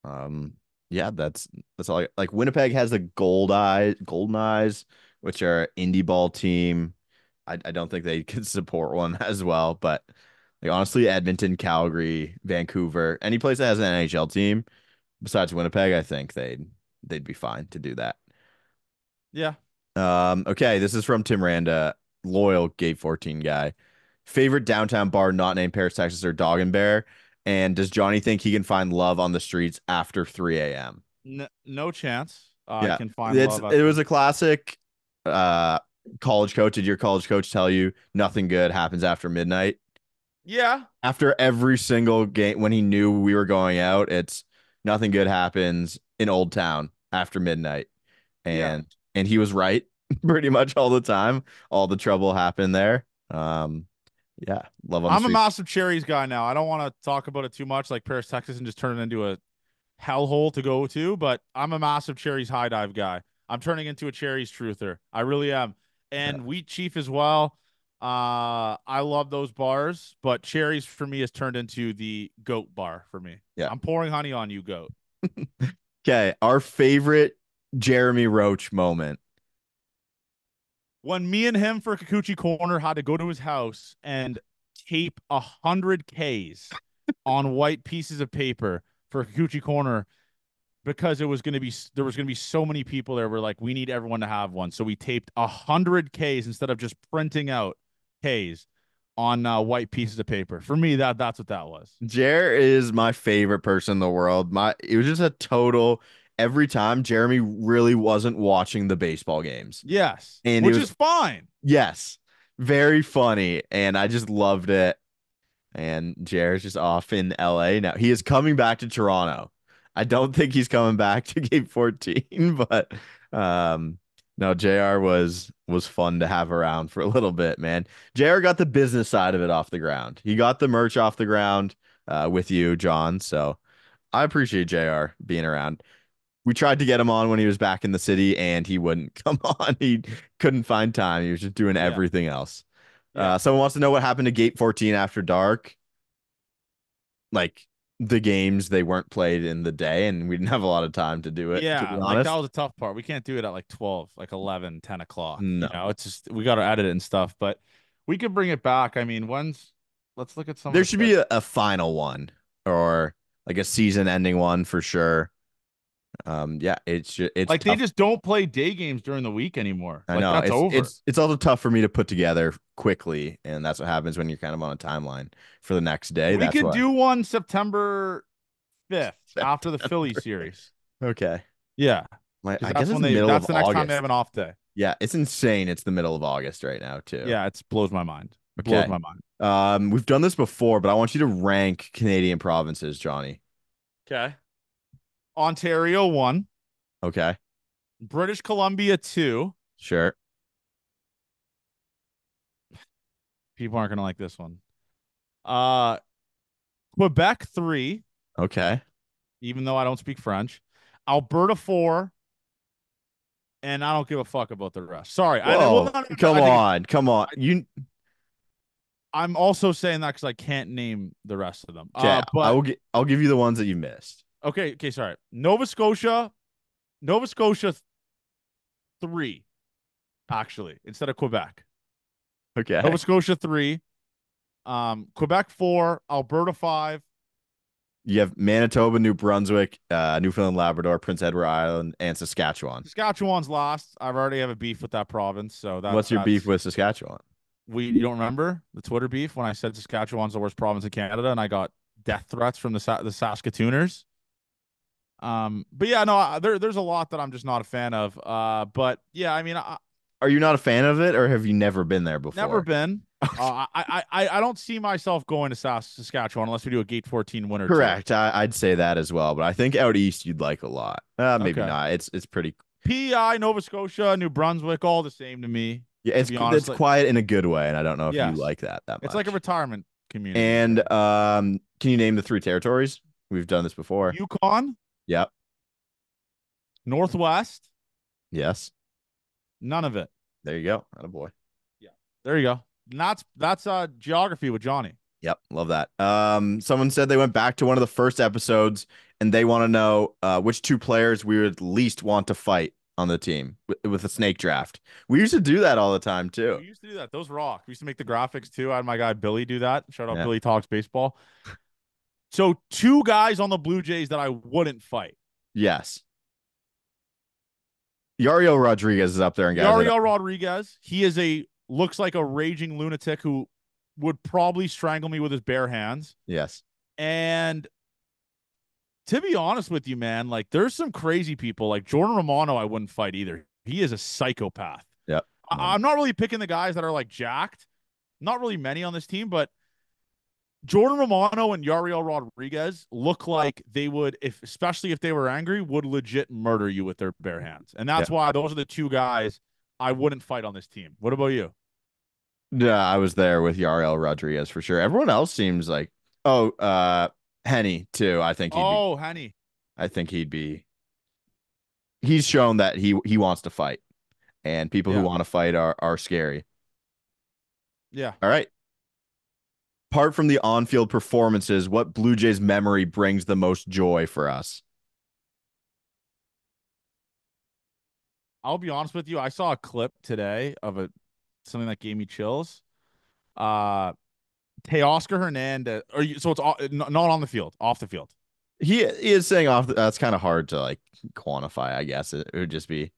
Um, yeah, that's all. Like Winnipeg has the Golden Eyes, which are an indie ball team. I don't think they could support one as well, but like honestly, Edmonton, Calgary, Vancouver, any place that has an NHL team besides Winnipeg, I think they'd be fine to do that. Yeah. Okay, this is from Tim Randa, loyal Gate 14 guy. Favorite downtown bar not named Paris, Texas, or Dog and Bear? And does Johnny think he can find love on the streets after 3 a.m.? No chance I Yeah, can find love it after. was a classic uh college coach. Did your college coach tell you nothing good happens after midnight? Yeah. After every single game when he knew we were going out, it's nothing good happens in Old Town after midnight. Yeah. And he was right pretty much all the time. All the trouble happened there. Yeah, love on the I'm a streets. massive Cherries guy now. I don't want to talk about it too much, like Paris, Texas, and just turn it into a hellhole to go to, but I'm a massive Cherries high dive guy. I'm turning into a Cherries truther. I really am. Yeah, And Wheat Chief as well. I love those bars, but Cherries for me has turned into the goat bar for me. yeah. I'm pouring honey on you, goat. Okay, our favorite Jeremy Roach moment. When me and him for Kikuchi Corner had to go to his house and tape 100 Ks on white pieces of paper for Kikuchi Corner because there was going to be so many people there. We're like, we need everyone to have one, so we taped 100 Ks instead of just printing out Ks on white pieces of paper. For me, that's what that was. Jer is my favorite person in the world. It was just a total every time Jeremy really wasn't watching the baseball games. Yes, And it which was is fine. yes, very funny. And I just loved it. And Jared's just off in LA now. He is coming back to Toronto. I don't think he's coming back to Game 14, but um no, JR was fun to have around for a little bit, man. JR got the business side of it off the ground. He got the merch off the ground with you, John. So I appreciate JR being around. We tried to get him on when he was back in the city and he wouldn't come on. He couldn't find time. He was just doing Yeah, everything else. yeah, Someone wants to know what happened to Gate 14 after dark. Like the games they weren't played in the day and we didn't have a lot of time to do it, to be yeah. Like that honest. was a tough part. We can't do it at like 12, like 11, 10 o'clock. No. It's just we got to edit it and stuff, but we could bring it back. I mean, when's let's look at some of There the should be schedule. a final one or like a season ending one for sure. Yeah, it's Like they tough. just don't play day games during the week anymore. I Like know that's over. it's also tough for me to put together quickly, and that's what happens when you're kind of on a timeline for the next day. We That's could why. do one September 5th after the Philly September. series. Okay. Yeah, I because guess that's it's when the middle that's of the next time they have August. an off day. Yeah, it's insane. It's the middle of August right now, too. Yeah, it blows my mind. Blows Okay. my mind. We've done this before, but I want you to rank Canadian provinces, Johnny. Okay. Ontario 1, Okay. British Columbia 2. Sure. People aren't gonna like this one. Uh, Quebec 3, Okay. even though I don't speak French. Alberta 4, and I don't give a fuck about the rest. Sorry, well, Whoa. no, no, no, Come I take it. on. Come on. I'm also saying that because I can't name the rest of them. Okay. But I'll give you the ones that you missed. okay, sorry. Nova Scotia 3, actually, instead of Quebec. Okay. Nova Scotia 3, Quebec 4, Alberta 5. You have Manitoba, New Brunswick, Newfoundland, Labrador, Prince Edward Island, and Saskatchewan. Saskatchewan's last. I've already have a beef with that province, so What's your beef with Saskatchewan? you don't remember the Twitter beef when I said Saskatchewan's the worst province in Canada and I got death threats from the Saskatooners. But yeah, no, there's a lot that I'm just not a fan of. But yeah, I mean, Are you not a fan of it, or have you never been there before? never been. I don't see myself going to Saskatchewan unless we do a Gate 14 winter tour. Correct. I'd say that as well, but I think out east you'd like a lot. Maybe Okay. not. It's pretty. PEI, Nova Scotia, New Brunswick, all the same to me. Yeah, To be honest, it's like quiet in a good way, and I don't know if you yes, like that it's like a much. retirement community. And Really. can you name the three territories? We've done this before. Yukon, Yep. Northwest, Yes. none of it. There you go. Attaboy. Yeah, there you go. And that's geography with Johnny. Yep, love that. Someone said they went back to one of the first episodes and they want to know which two players we would least want to fight on the team with a snake draft. We used to do that all the time too. We used to do that. Those rock. We used to make the graphics too. I had my guy Billy do that. Shout out Yeah. Billy Talks Baseball. So two guys on the Blue Jays that I wouldn't fight. Yes. Yariel Rodriguez is up there, and guys. Yariel Rodriguez. He is looks like a raging lunatic who would probably strangle me with his bare hands. Yes. And to be honest with you, man, like there's some crazy people like Jordan Romano. I wouldn't fight either. He is a psychopath. Yep. I'm not really picking the guys that are like jacked. Not really many on this team, but Jordan Romano and Yariel Rodriguez look like they would, especially if they were angry, would legit murder you with their bare hands. And that's why those are the two guys I wouldn't fight on this team. What about you? Yeah, I was there with Yariel Rodriguez for sure. Everyone else seems like Henny too. Henny. I think he's shown that he wants to fight. And people who want to fight are scary. Yeah. All right. Apart from the on-field performances, what Blue Jays memory brings the most joy for us? I'll be honest with you. I saw a clip today of something that gave me chills. Teoscar Hernandez, so it's not on the field, off the field. He is saying off. That's kind of hard to like quantify. I guess it would just be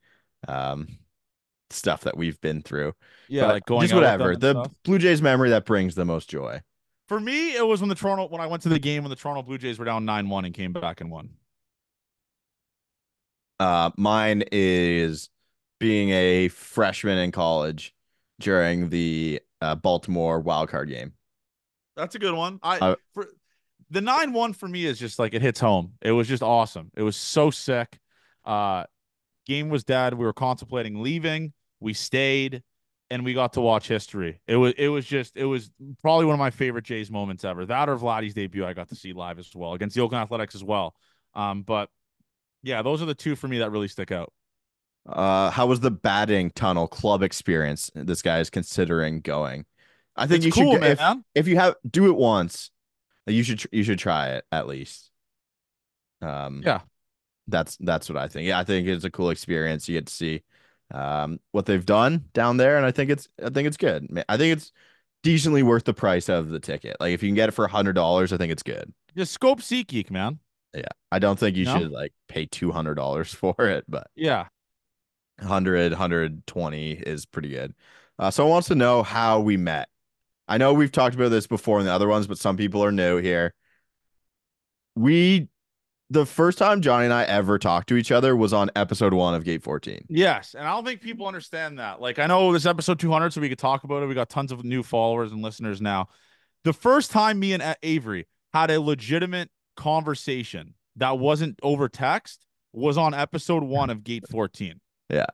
stuff that we've been through. Yeah, but like going just out whatever. The stuff. Blue Jays memory that brings the most joy. For me, it was when I went to the game when the Toronto Blue Jays were down 9-1 and came back and won. Mine is being a freshman in college during the Baltimore wildcard game. That's a good one. For the 9-1 for me is just like it hits home. It was just awesome. It was so sick. Game was dead. We were contemplating leaving. We stayed and we got to watch history. It was probably one of my favorite Jays moments ever. That or Vladdy's debut I got to see live as well against the Oakland Athletics as well. But yeah, those are the two for me that really stick out. How was the batting tunnel club experience this guy is considering going? I think it's you cool, should man. if you do it once, you should try it at least. Yeah. That's what I think. Yeah, I think it's a cool experience. You get to see what they've done down there, and I think it's good. I think it's decently worth the price of the ticket. Like if you can get it for $100, I think it's good. Just scope SeatGeek, man. Yeah, I don't think you should like pay $200 for it, but yeah, 120 is pretty good. Someone wants to know how we met. I know we've talked about this before in the other ones, but some people are new here. The first time Johnny and I ever talked to each other was on episode 1 of Gate 14. Yes, and I don't think people understand that. Like, I know this episode 200, so we could talk about it. We got tons of new followers and listeners now. The first time me and Avery had a legitimate conversation that wasn't over text was on episode 1 of Gate 14. Yeah.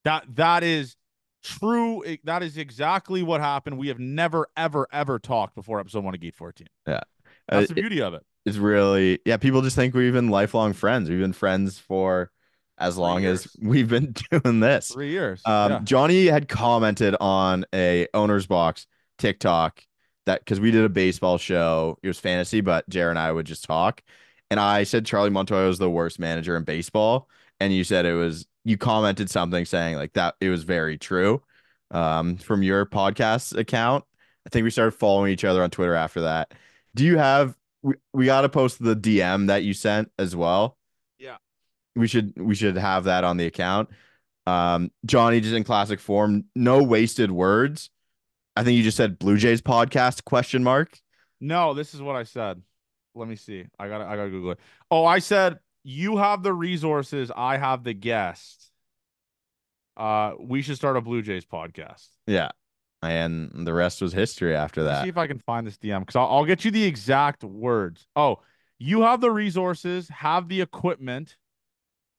That is true. That is exactly what happened. We have never, ever, ever talked before episode 1 of Gate 14. Yeah. That's the beauty of it. It's really, people just think we've been lifelong friends. We've been friends for as long as we've been doing this. 3 years. Johnny had commented on a owner's box TikTok that because we did a baseball show, it was fantasy, but Jared and I would just talk. And I said Charlie Montoya was the worst manager in baseball. And you said you commented something saying like that it was very true from your podcast account. I think we started following each other on Twitter after that. Do you have we got to post the DM that you sent as well? Yeah. We should have that on the account. Johnny just in classic form, no wasted words. I think you just said Blue Jays podcast ? No, this is what I said. Let me see. I gotta Google it. Oh, I said you have the resources, I have the guests. We should start a Blue Jays podcast. Yeah. And the rest was history after that. Let's see if I can find this DM because I'll get you the exact words. Oh, you have the resources, have the equipment.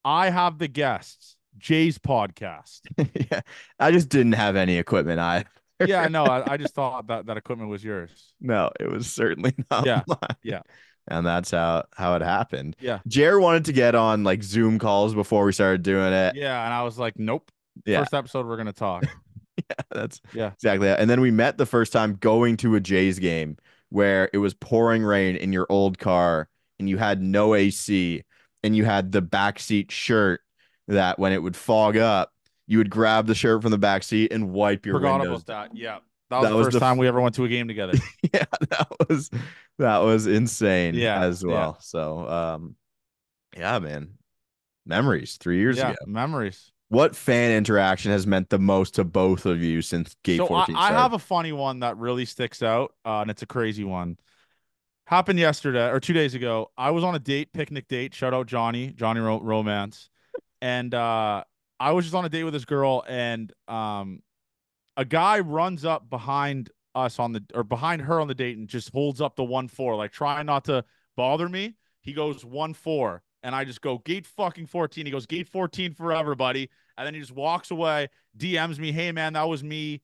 I have the guests. Jay's podcast. Yeah, I just didn't have any equipment. I Yeah, no, I just thought that that equipment was yours. No, it was certainly not Yeah, mine. yeah, And that's how it happened. yeah, Jer wanted to get on like Zoom calls before we started doing it. yeah. And I was like, nope. Yeah, First episode, we're gonna talk. that's Yeah, exactly it. And then we met the first time going to a Jays game where it was pouring rain in your old car and you had no AC and you had the backseat shirt that when it would fog up, you would grab the shirt from the back seat and wipe your forgot windows about down. that. Yeah, that was That the was first the time we ever went to a game together. yeah, that was insane Yeah, as yeah, well. So yeah, man. Memories 3 years ago. yeah. Memories. What fan interaction has meant the most to both of you since Gate So 14 I started? have a funny one that really sticks out, and it's a crazy one. Happened yesterday or 2 days ago. I was on a date, picnic date. Shout out Johnny Romance, and I was just on a date with this girl, and a guy runs up behind us on the or behind her on the date and just holds up the 1-4, like trying not to bother me. He goes 1-4, and I just go gate fucking 14. He goes gate 14 forever, buddy, and then he just walks away. DMs me, hey man, that was me.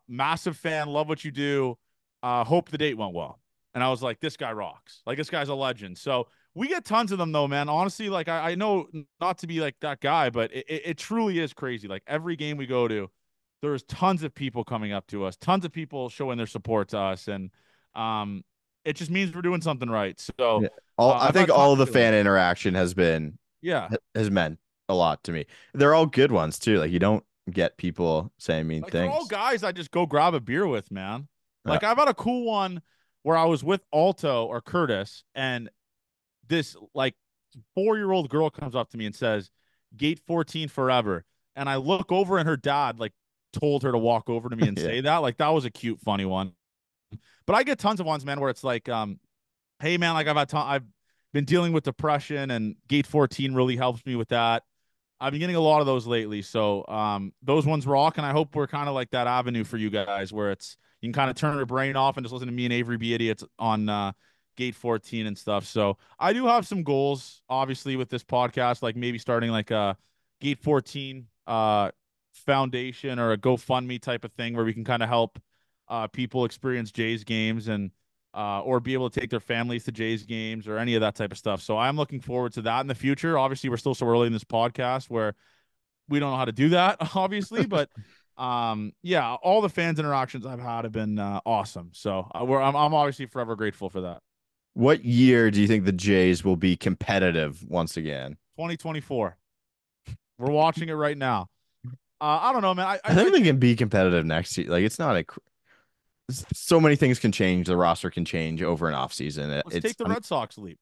Massive fan, love what you do. Hope the date went well. And I was like, this guy rocks. Like this guy's a legend. So we get tons of them though, man. Honestly, like I know not to be like that guy, but it truly is crazy. Like every game we go to, there's tons of people coming up to us, tons of people showing their support to us, and um, it just means we're doing something right. So Yeah. All I I've think had tons all of the good ones. fan interaction Yeah, has meant a lot to me. They're all good ones too. Like you don't get people saying mean like they're all things. guys I just go grab a beer with, man. Uh, Like I've had a cool one where I was with Alto or Curtis, and this like 4-year-old girl comes up to me and says, "Gate 14 forever," and I look over and her dad like told her to walk over to me and yeah. say that. Like that was a cute, funny one. But I get tons of ones, man, where it's like, hey, man, like I've been dealing with depression, and Gate 14 really helps me with that. I've been getting a lot of those lately, so those ones rock, and I hope we're kind of like that avenue for you guys, where it's you can kind of turn your brain off and just listen to me and Avery be idiots on Gate 14 and stuff. So I do have some goals, obviously, with this podcast, like maybe starting like a Gate 14 foundation or a GoFundMe type of thing where we can kind of help people experience Jays games and or be able to take their families to Jays games or any of that type of stuff. So I'm looking forward to that in the future. Obviously, we're still so early in this podcast where we don't know how to do that, obviously, but yeah, all the fans interactions I've had have been awesome. So I'm obviously forever grateful for that. What year do you think the Jays will be competitive once again? 2024. We're watching it right now. I don't know, man. I think they can be competitive next year. Like it's not a so many things can change. The roster can change over an off season. Let's take the Red Sox leap.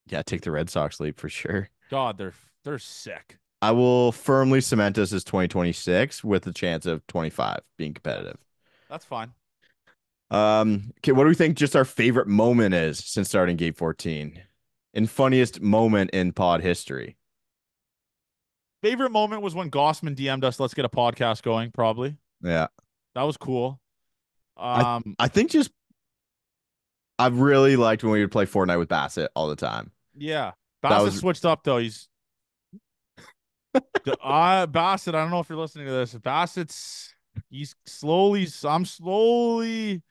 Yeah, take the Red Sox leap for sure. God, they're sick. I will firmly cement us as 2026 with a chance of 25 being competitive. That's fine. Okay, what do we think just our favorite moment is since starting Gate 14? And funniest moment in pod history? Favorite moment was when Gossman DM'd us, let's get a podcast going, probably. Yeah. That was cool. I I think just I really liked when we would play Fortnite with Bassett all the time. Yeah. That Bassett was switched up though. Bassett, I don't know if you're listening to this. I'm slowly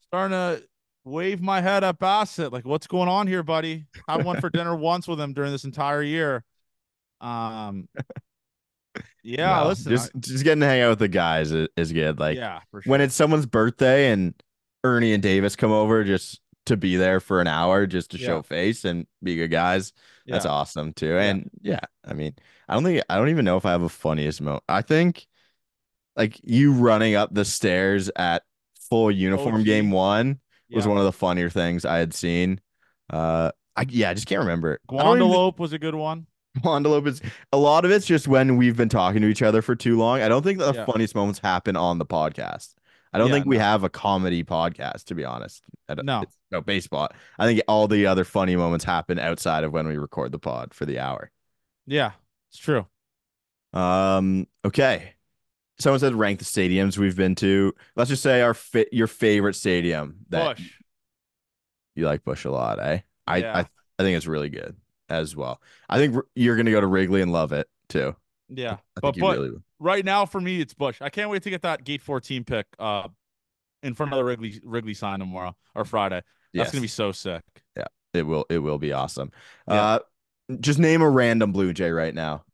starting to wave my head at Bassett. Like, what's going on here, buddy? I went for dinner once with him during this entire year. Um, yeah, no, listen, just getting to hang out with the guys is good. Like yeah, for when sure. it's someone's birthday and Ernie and Davis come over just to be there for an hour just to Yeah, show face and be good guys. That's yeah, awesome too. yeah. And yeah, I mean, I don't even know if I have a funniest moment. I think like you running up the stairs at full uniform game OG, one was yeah. one of the funnier things I had seen. I just can't remember it. I don't even Guandalope was a good one. Wandelope is a lot of it's just when we've been talking to each other for too long. I don't think that the Yeah, funniest moments happen on the podcast. I don't yeah, think we no, have a comedy podcast, to be honest. no, It's no baseball. I think all the other funny moments happen outside of when we record the pod for the hour. yeah, it's true. Okay. Someone said rank the stadiums we've been to. Let's just say your favorite stadium that Bush, you like Bush a lot, eh? I yeah. I think it's really good as well. I think you're gonna go to Wrigley and love it too. Yeah, I think but he really will. right now for me it's Bush. I can't wait to get that Gate 14 pick in front of the Wrigley sign tomorrow or Friday. That's gonna be Yes. so sick. Yeah. It will be awesome. Yeah, Uh just name a random Blue Jay right now.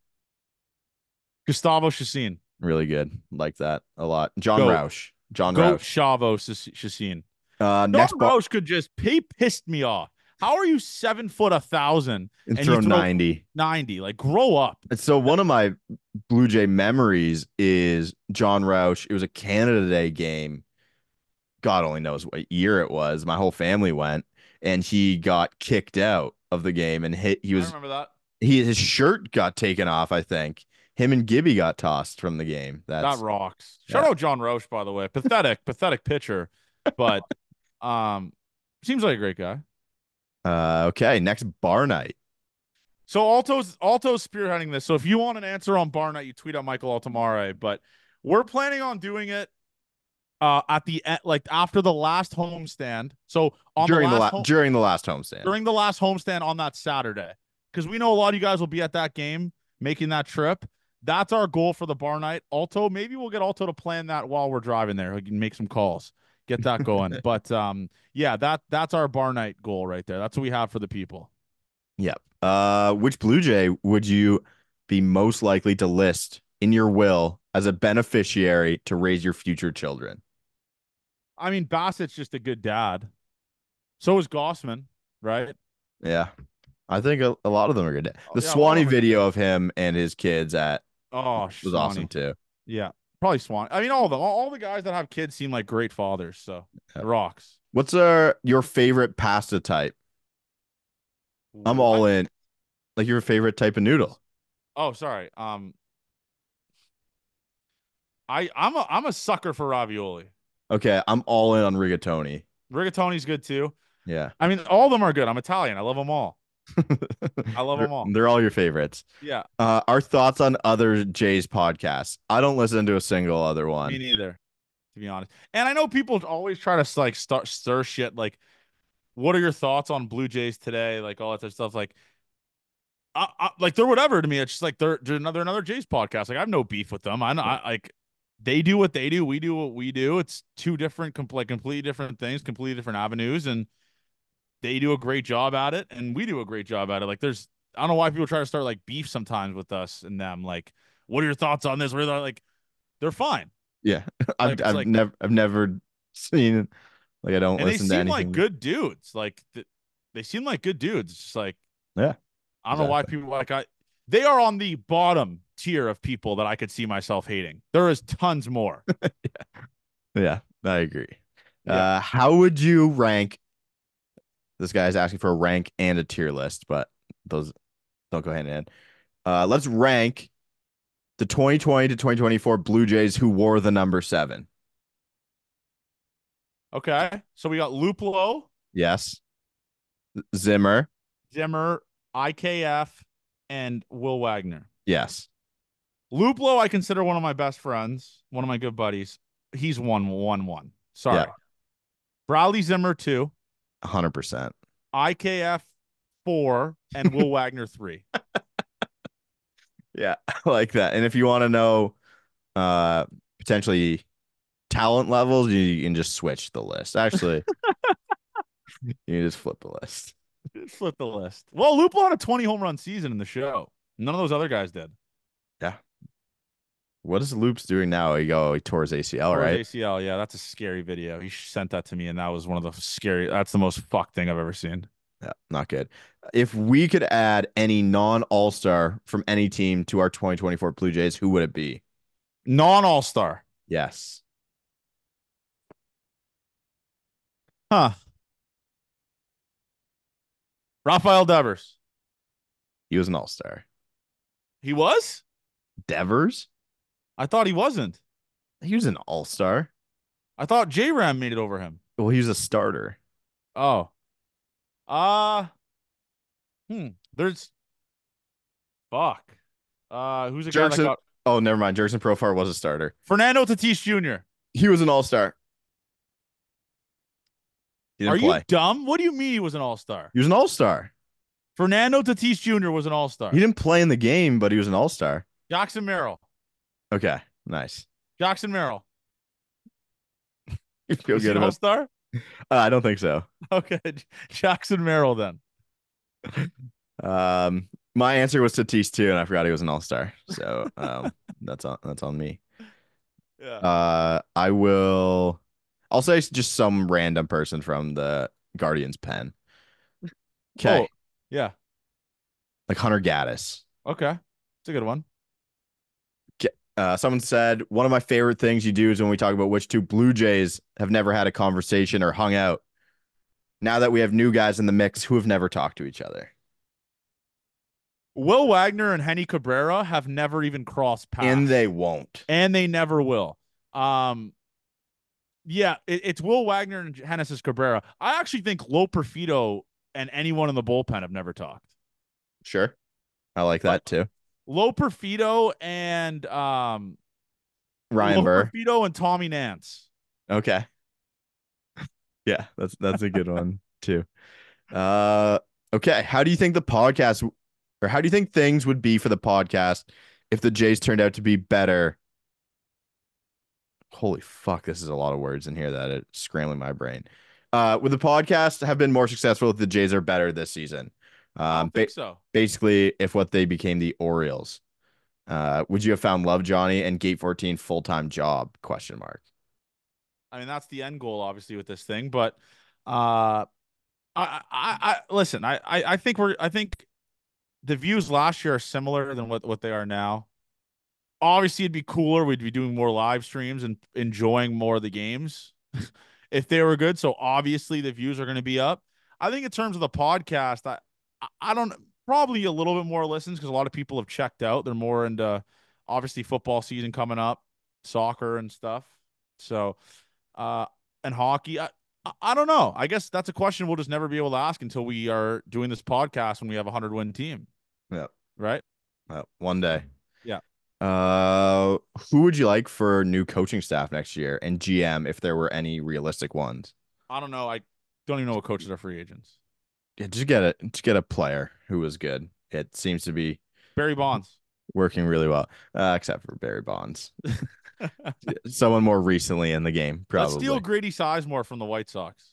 Gustavo Chassin, Really good. Like that a lot. John goat, Roush. John goat Roush. Chavo Chassin. John Next bar Roche could just he pissed me off. How are you 7 foot 1,000 and and you throw throw 90. 90? Like grow up. And so one of my Blue Jay memories is John Roush. It was a Canada Day game. God only knows what year it was. My whole family went, and he got kicked out of the game, and he I was remember that. his shirt got taken off. I think him and Gibby got tossed from the game. That That's rocks. Shout yeah. out John Roche, by the way. Pathetic, pathetic pitcher, but um, seems like a great guy. Okay, next bar night. So Alto's spearheading this. So if you want an answer on bar night, you tweet at Michael Altamare. But we're planning on doing it at the end, like after the last homestand. So on the last home During the last homestand. during the last homestand on that Saturday, because we know a lot of you guys will be at that game making that trip. That's our goal for the bar night. Alto, maybe we'll get Alto to plan that while we're driving there. We can make some calls, get that going. But yeah, that's our bar night goal right there. That's what we have for the people. Yep. Which Blue Jay would you be most likely to list in your will as a beneficiary to raise your future children? I mean, Bassett's just a good dad. So is Gossman, right? Yeah. I think a lot of them are good. Oh, The yeah, a lot Swanee of them are good video dads. of him and his kids at Oh, was awesome Swanee. too. Yeah, probably Swan. I mean, all of them. All the guys that have kids seem like great fathers. So Yep. it rocks. What's your favorite pasta type? I'm all What? in. Like your favorite type of noodle. Oh, sorry. I'm a sucker for ravioli. Okay, I'm all in on rigatoni. Rigatoni's good too. Yeah. I mean, all of them are good. I'm Italian. I love them all. I love they're, them all. they're all your favorites. Yeah, Our thoughts on other Jay's podcasts. I don't listen to a single other me one. neither, to be honest. And I know people always try to like start stir shit. Like, what are your thoughts on Blue Jays today? Like all that type of stuff. Like they're whatever to me. It's just like they're another Jays podcast. Like I have no beef with them. I like they do what they do. We do what we do. It's two different, like completely different things, completely different avenues, and they do a great job at it, and we do a great job at it. Like I don't know why people try to start like beef sometimes with us and them. Like, what are your thoughts on this? Where they're like, they're fine. Yeah. Like it's like, I've never seen like I don't and they listen to seem like anything. good dudes. Like they seem like good dudes. It's just like Yeah, I don't know why exactly. people they are on the bottom tier of people that I could see myself hating. There is tons more. Yeah, I agree. Yeah. How would you rank this guy's asking for a rank and a tier list, but those don't go hand in hand. Let's rank the 2020 to 2024 Blue Jays who wore the number 7. Okay. So we got Luplo, Yes. Zimmer. Zimmer, IKF, and Will Wagner. Yes. Luplo, I consider one of my best friends, one of my good buddies. He's 1-1-1. Sorry. Yeah. Bradley Zimmer 2, 100%. IKF 4, and Will Wagner 3. Yeah, I like that. And if you want to know potentially talent levels, you can just switch the list. Actually, you can just flip the list. Flip the list. Well, Luplo had a 20 home run season in the show. None of those other guys did. Yeah. What is Loops doing now? He tore his ACL, Or his right? ACL. Yeah, that's a scary video. He sent that to me, and that was one of the scary. That's the most fucked thing I've ever seen. Yeah, not good. If we could add any non-all-star from any team to our 2024 Blue Jays, who would it be? Non-all-star. Yes. Huh. Rafael Devers. He was an all-star. He was? Devers? I thought he wasn't. He was an all-star. I thought J-Ram made it over him. Well, he was a starter. Oh. Uh, There's fuck. Who's the guy that Jerkson. got Oh, never mind. Jerkson Profar was a starter. Fernando Tatis Jr.? He was an all-star. He Are didn't you play. dumb? What do you mean he was an all-star? He was an all-star. Fernando Tatis Jr. was an He all-star. didn't play in the game, but he was an all-star. Jackson Merrill. Okay, nice. Jackson Merrill. You feel Was he good an about? all-star? I don't think so. Okay. Jackson Merrill then. My answer was Tatis too, and I forgot he was an all-star. So that's on me. Yeah. I will. I'll say just some random person from the Guardians pen. Okay, Oh, yeah. like Hunter Gaddis. Okay. It's a good one. Someone said one of my favorite things you do is when we talk about which two Blue Jays have never had a conversation or hung out. Now that we have new guys in the mix who have never talked to each other, Will Wagner and Henny Cabrera have never even crossed and they paths, won't. and they never will. Um, yeah, it's Will Wagner and Genesis Cabrera. I actually think Lo Perfido and anyone in the bullpen have never talked. Sure, I like Like that too. Lo Perfido and Ryan Lo Burr. Perfido and Tommy Nance. Okay, yeah, that's a good one too. Uh, okay. How do you think the podcast, or how do you think things would be for the podcast if the Jays turned out to be better? Holy fuck, this is a lot of words in here that it's scrambling my brain. Would the podcast have been more successful if the Jays are better this season? I Um, don't ba think so. basically, if what they became the Orioles, would you have found Love Johnny and Gate 14 full-time job? Question mark. I mean, that's the end goal, obviously, with this thing. But uh, I listen. I think the views last year are similar than what they are now. Obviously, it'd be cooler. We'd be doing more live streams and enjoying more of the games if they were good. So obviously, the views are going to be up. I think in terms of the podcast, I don't probably a little bit more listens because a lot of people have checked out. They're more into obviously football season coming up, soccer and stuff. So uh and hockey. I don't know. I guess that's a question we'll just never be able to ask until we are doing this podcast when we have a 100-win team, Yeah. right? One day. Yeah. Uh, who would you like for new coaching staff next year and GM if there were any realistic ones? I don't know. I don't even know what coaches are free agents. Yeah, just get a player who was good. It seems to be Barry Bonds. working really well, except for Barry Bonds. Someone more recently in the game, Let's steal probably. Grady Sizemore from the White Sox.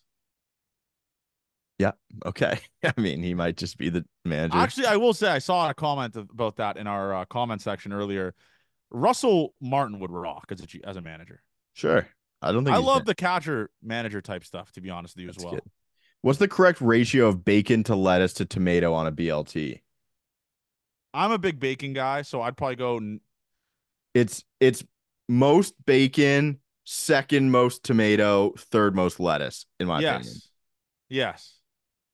Yeah. Okay. I mean, he might just be the manager. Actually, I will say I saw a comment about that in our comment section earlier. Russell Martin would rock as a manager. Sure. I don't think I he's love been. the catcher manager type stuff, to be honest with you as That's good. well. What's the correct ratio of bacon to lettuce to tomato on a BLT? I'm a big bacon guy, so I'd probably go. It's most bacon, second most tomato, third most lettuce, in my opinion. Yes, yes.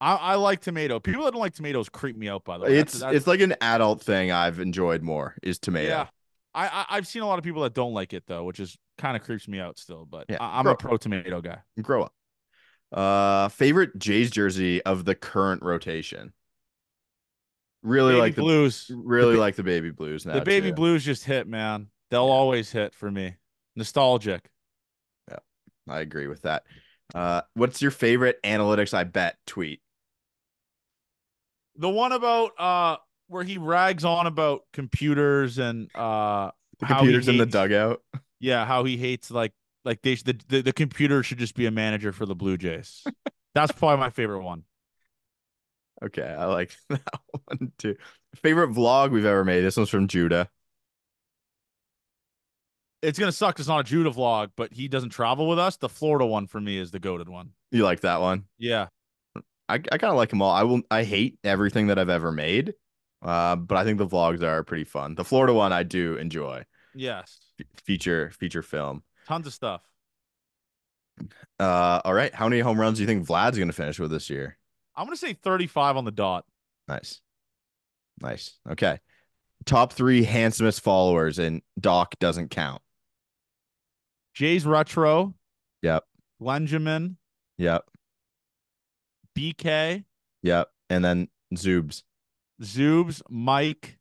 I like tomato. People that don't like tomatoes creep me out. By the way, that's It's like an adult thing I've enjoyed more is tomato. yeah. I've seen a lot of people that don't like it though, which is kind of creeps me out still. But Yeah, I'm a pro tomato guy. grow up. Favorite Jays jersey of the current rotation. Baby blues. Really like the baby blues The now baby too. blues just hit, man. They'll Yeah, always hit for me. Nostalgic. yeah, I agree with that. What's your favorite analytics I bet tweet? The one about where he rags on about computers and The how he computers in the hates dugout. how he hates like the computer should just be a manager for the Blue Jays. That's probably my favorite one. Okay, I like that one too. Favorite vlog we've ever made. This one's from Judah. It's gonna suck. It's not a Judah vlog, but he doesn't travel with us. The Florida one for me is the goated one. You like that one? Yeah. I kind of like them all. I hate everything that I've ever made. But I think the vlogs are pretty fun. The Florida one I do enjoy. Yes. Feature film. Tons of stuff. All right. How many home runs do you think Vlad's gonna finish with this year? I'm gonna say 35 on the dot. Nice. Nice. Okay. Top three handsomest followers, and Doc doesn't count. Jay's Retro, Yep. Benjamin, Yep. BK, Yep. And then Zoobs. Zoobs, Mike,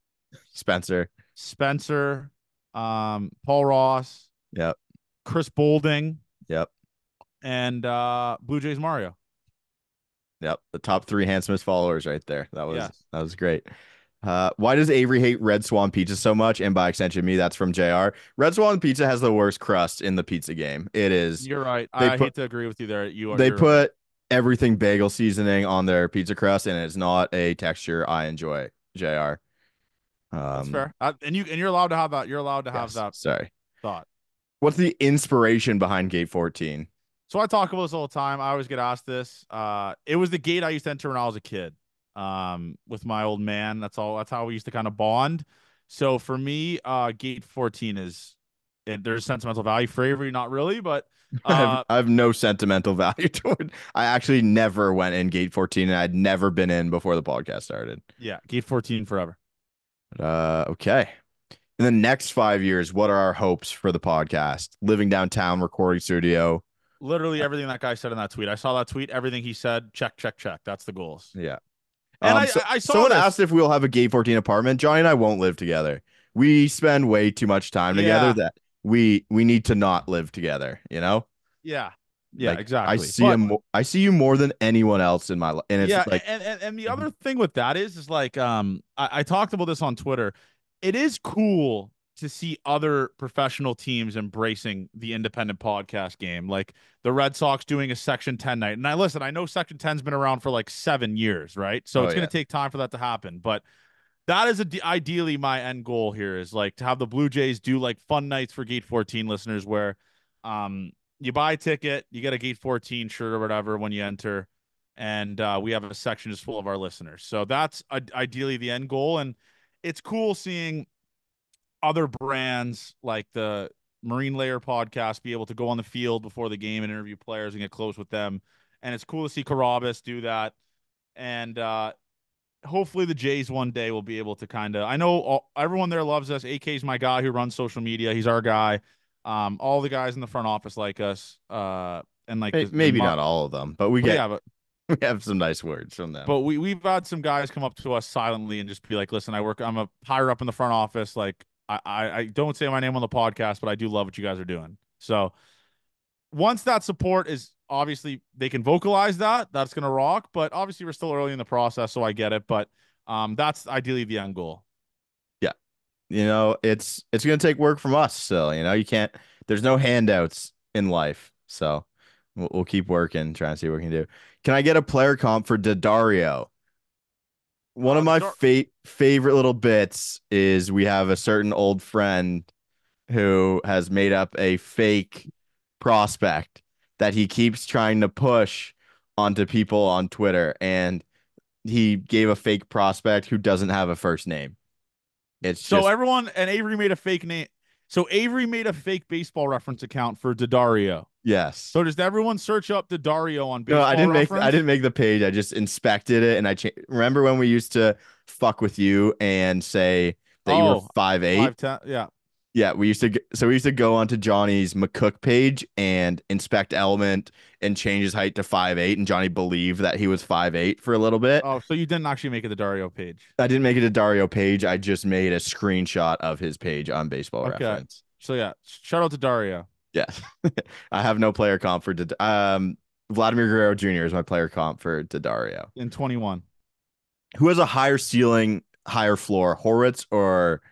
Spencer. Spencer, Paul Ross, Yep. Chris Bolding, Yep. and Blue Jays Mario. Yep. The top three handsomest followers right there. Yes. That was great. Why does Avery hate Red Swan Pizza so much? And by extension, me, that's from JR. Red Swan Pizza has the worst crust in the pizza game. It is. You're right. They I put hate to agree with you there. they You're right. put everything bagel seasoning on their pizza crust, and it's not a texture I enjoy. JR. That's Um, fair. And you're allowed to have that. You're allowed to have yes. that Sorry. thought. What's the inspiration behind Gate 14? So I talk about this all the time. I always get asked this. It was the gate I used to enter when I was a kid. With my old man. That's how we used to kind of bond. So for me, gate 14 is there's sentimental value for Avery, not really, but I have no sentimental value toward. I actually never went in Gate 14, and I'd never been in before the podcast started. yeah, gate 14 forever. Okay. In the next 5 years, what are our hopes for the podcast? Living downtown, recording studio. Literally everything that guy said in that tweet. I saw that tweet. Everything he said, check, check, check. That's the goals. Yeah. And So I saw someone this. asked if we'll have a Gate 14 apartment. Johnny and I won't live together. We spend way too much time together Yeah, that we need to not live together, you know? yeah, yeah, Like I exactly. see But him I see you more than anyone else in my life. And it's yeah, like and the other thing with that is like I talked about this on Twitter. It is cool to see other professional teams embracing the independent podcast game, like the Red Sox doing a Section 10 night. And I know Section 10's been around for like 7 years, right? So oh it's going yeah. to take time for that to happen. But that is ideally my end goal here is like to have the Blue Jays do like fun nights for Gate 14 listeners where you buy a ticket, you get a Gate 14 shirt or whatever when you enter, and we have a section just full of our listeners. So that's ideally the end goal. And it's cool seeing other brands like the Marine Layer podcast be able to go on the field before the game and interview players and get close with them. And it's cool to see Carabas do that. And hopefully the Jays one day will be able to kind of. I know everyone there loves us. AK's my guy who runs social media. He's our guy. All the guys in the front office like us. And like Maybe not all of them, but we but get yeah, but we have some nice words from them. we've had some guys come up to us silently and just be like, "Listen, I'm a higher up in the front office. Like, I don't say my name on the podcast, but I do love what you guys are doing." So once that support is obviously they can vocalize that, that's gonna rock. But obviously we're still early in the process, so I get it. But that's ideally the end goal. Yeah. It's gonna take work from us still. You can't there's no handouts in life. So we'll keep working, trying to see what we can do. Can I get a player comp for Daddario? One of The my dark. favorite little bits is we have a certain old friend who has made up a fake prospect that he keeps trying to push onto people on Twitter, and he gave a fake prospect who doesn't have a first name. It's So just everyone and Avery made a fake name. So Avery made a fake baseball reference account for Daddario. yes. So just everyone search up Daddario on No, baseball I reference. didn't make the page. I just inspected it, and remember when we used to fuck with you and say that you were Oh, 5'8"? 5'10". Yeah. Yeah, we used to go onto Johnny's McCook page and inspect element and change his height to 5'8", and Johnny believed that he was 5'8" for a little bit. Oh, so you didn't actually make it the Dario page. I didn't make it a Dario page. I just made a screenshot of his page on Baseball Okay. Reference. So yeah, shout out to Dario Yes. I have no player comp for Vladimir Guerrero Jr. is my player comp for Daddario. in 21. Who has a higher ceiling, higher floor, Horwitz or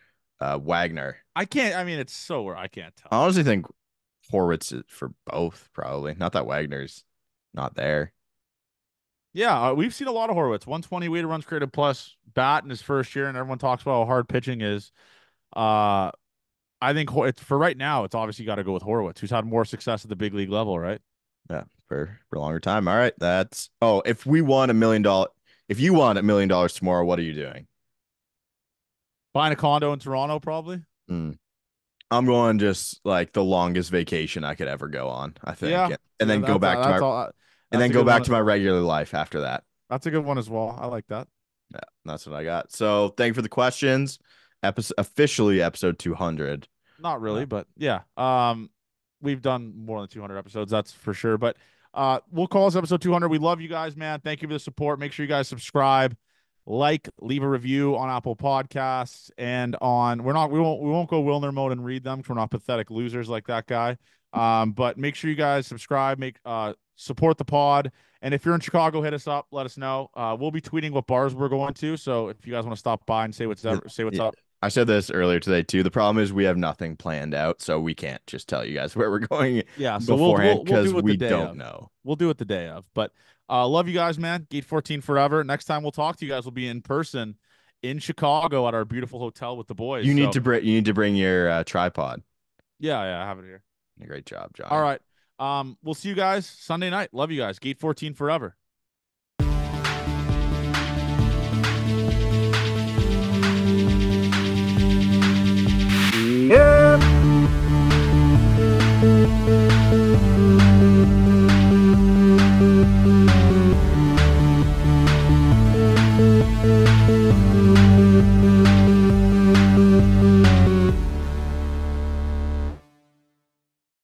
Wagner? I can't. I mean, it's so where I can't I tell. honestly think Horwitz is for both, probably. Not that Wagner's not there. Yeah, we've seen a lot of Horwitz. 120 weighted runs created plus bat in his first year, and everyone talks about how hard pitching is. Uh, I think for right now, it's obviously got to go with Horwitz, who's had more success at the big league level, right? Yeah, for a longer time. All right, if we won $1 million, if you won $1 million tomorrow, what are you doing? Buying a condo in Toronto, probably. Mm. I'm going just like the longest vacation I could ever go on, I think, Yeah, and then go back to that's my all. and That's then a go good back one to as my well. regular life after that. That's a good one as well. I like that. Yeah, that's what I got. So thank you for the questions. Officially episode 200. Not Uh, really, but yeah. We've done more than 200 episodes, that's for sure. But we'll call this episode 200. We love you guys, man. Thank you for the support. Make sure you guys subscribe, like, leave a review on Apple Podcasts, and on we won't go Wilner mode and read them because we're not pathetic losers like that guy. But make sure you guys subscribe. support the pod. And if you're in Chicago, hit us up. Let us know. We'll be tweeting what bars we're going to. So if you guys want to stop by and say what's Yeah, yeah. up. I said this earlier today too. The problem is we have nothing planned out, so we can't just tell you guys where we're going Yeah, so we'll beforehand we'll we'll because do it the we day don't of. know. We'll do it the day of. But love you guys, man. Gate 14 forever. Next time we'll talk to you guys, we'll be in person in Chicago at our beautiful hotel with the boys. So You need to bring your tripod. yeah, I have it here. Great job, All Johnny. right. We'll see you guys Sunday night. Love you guys. Gate 14 forever.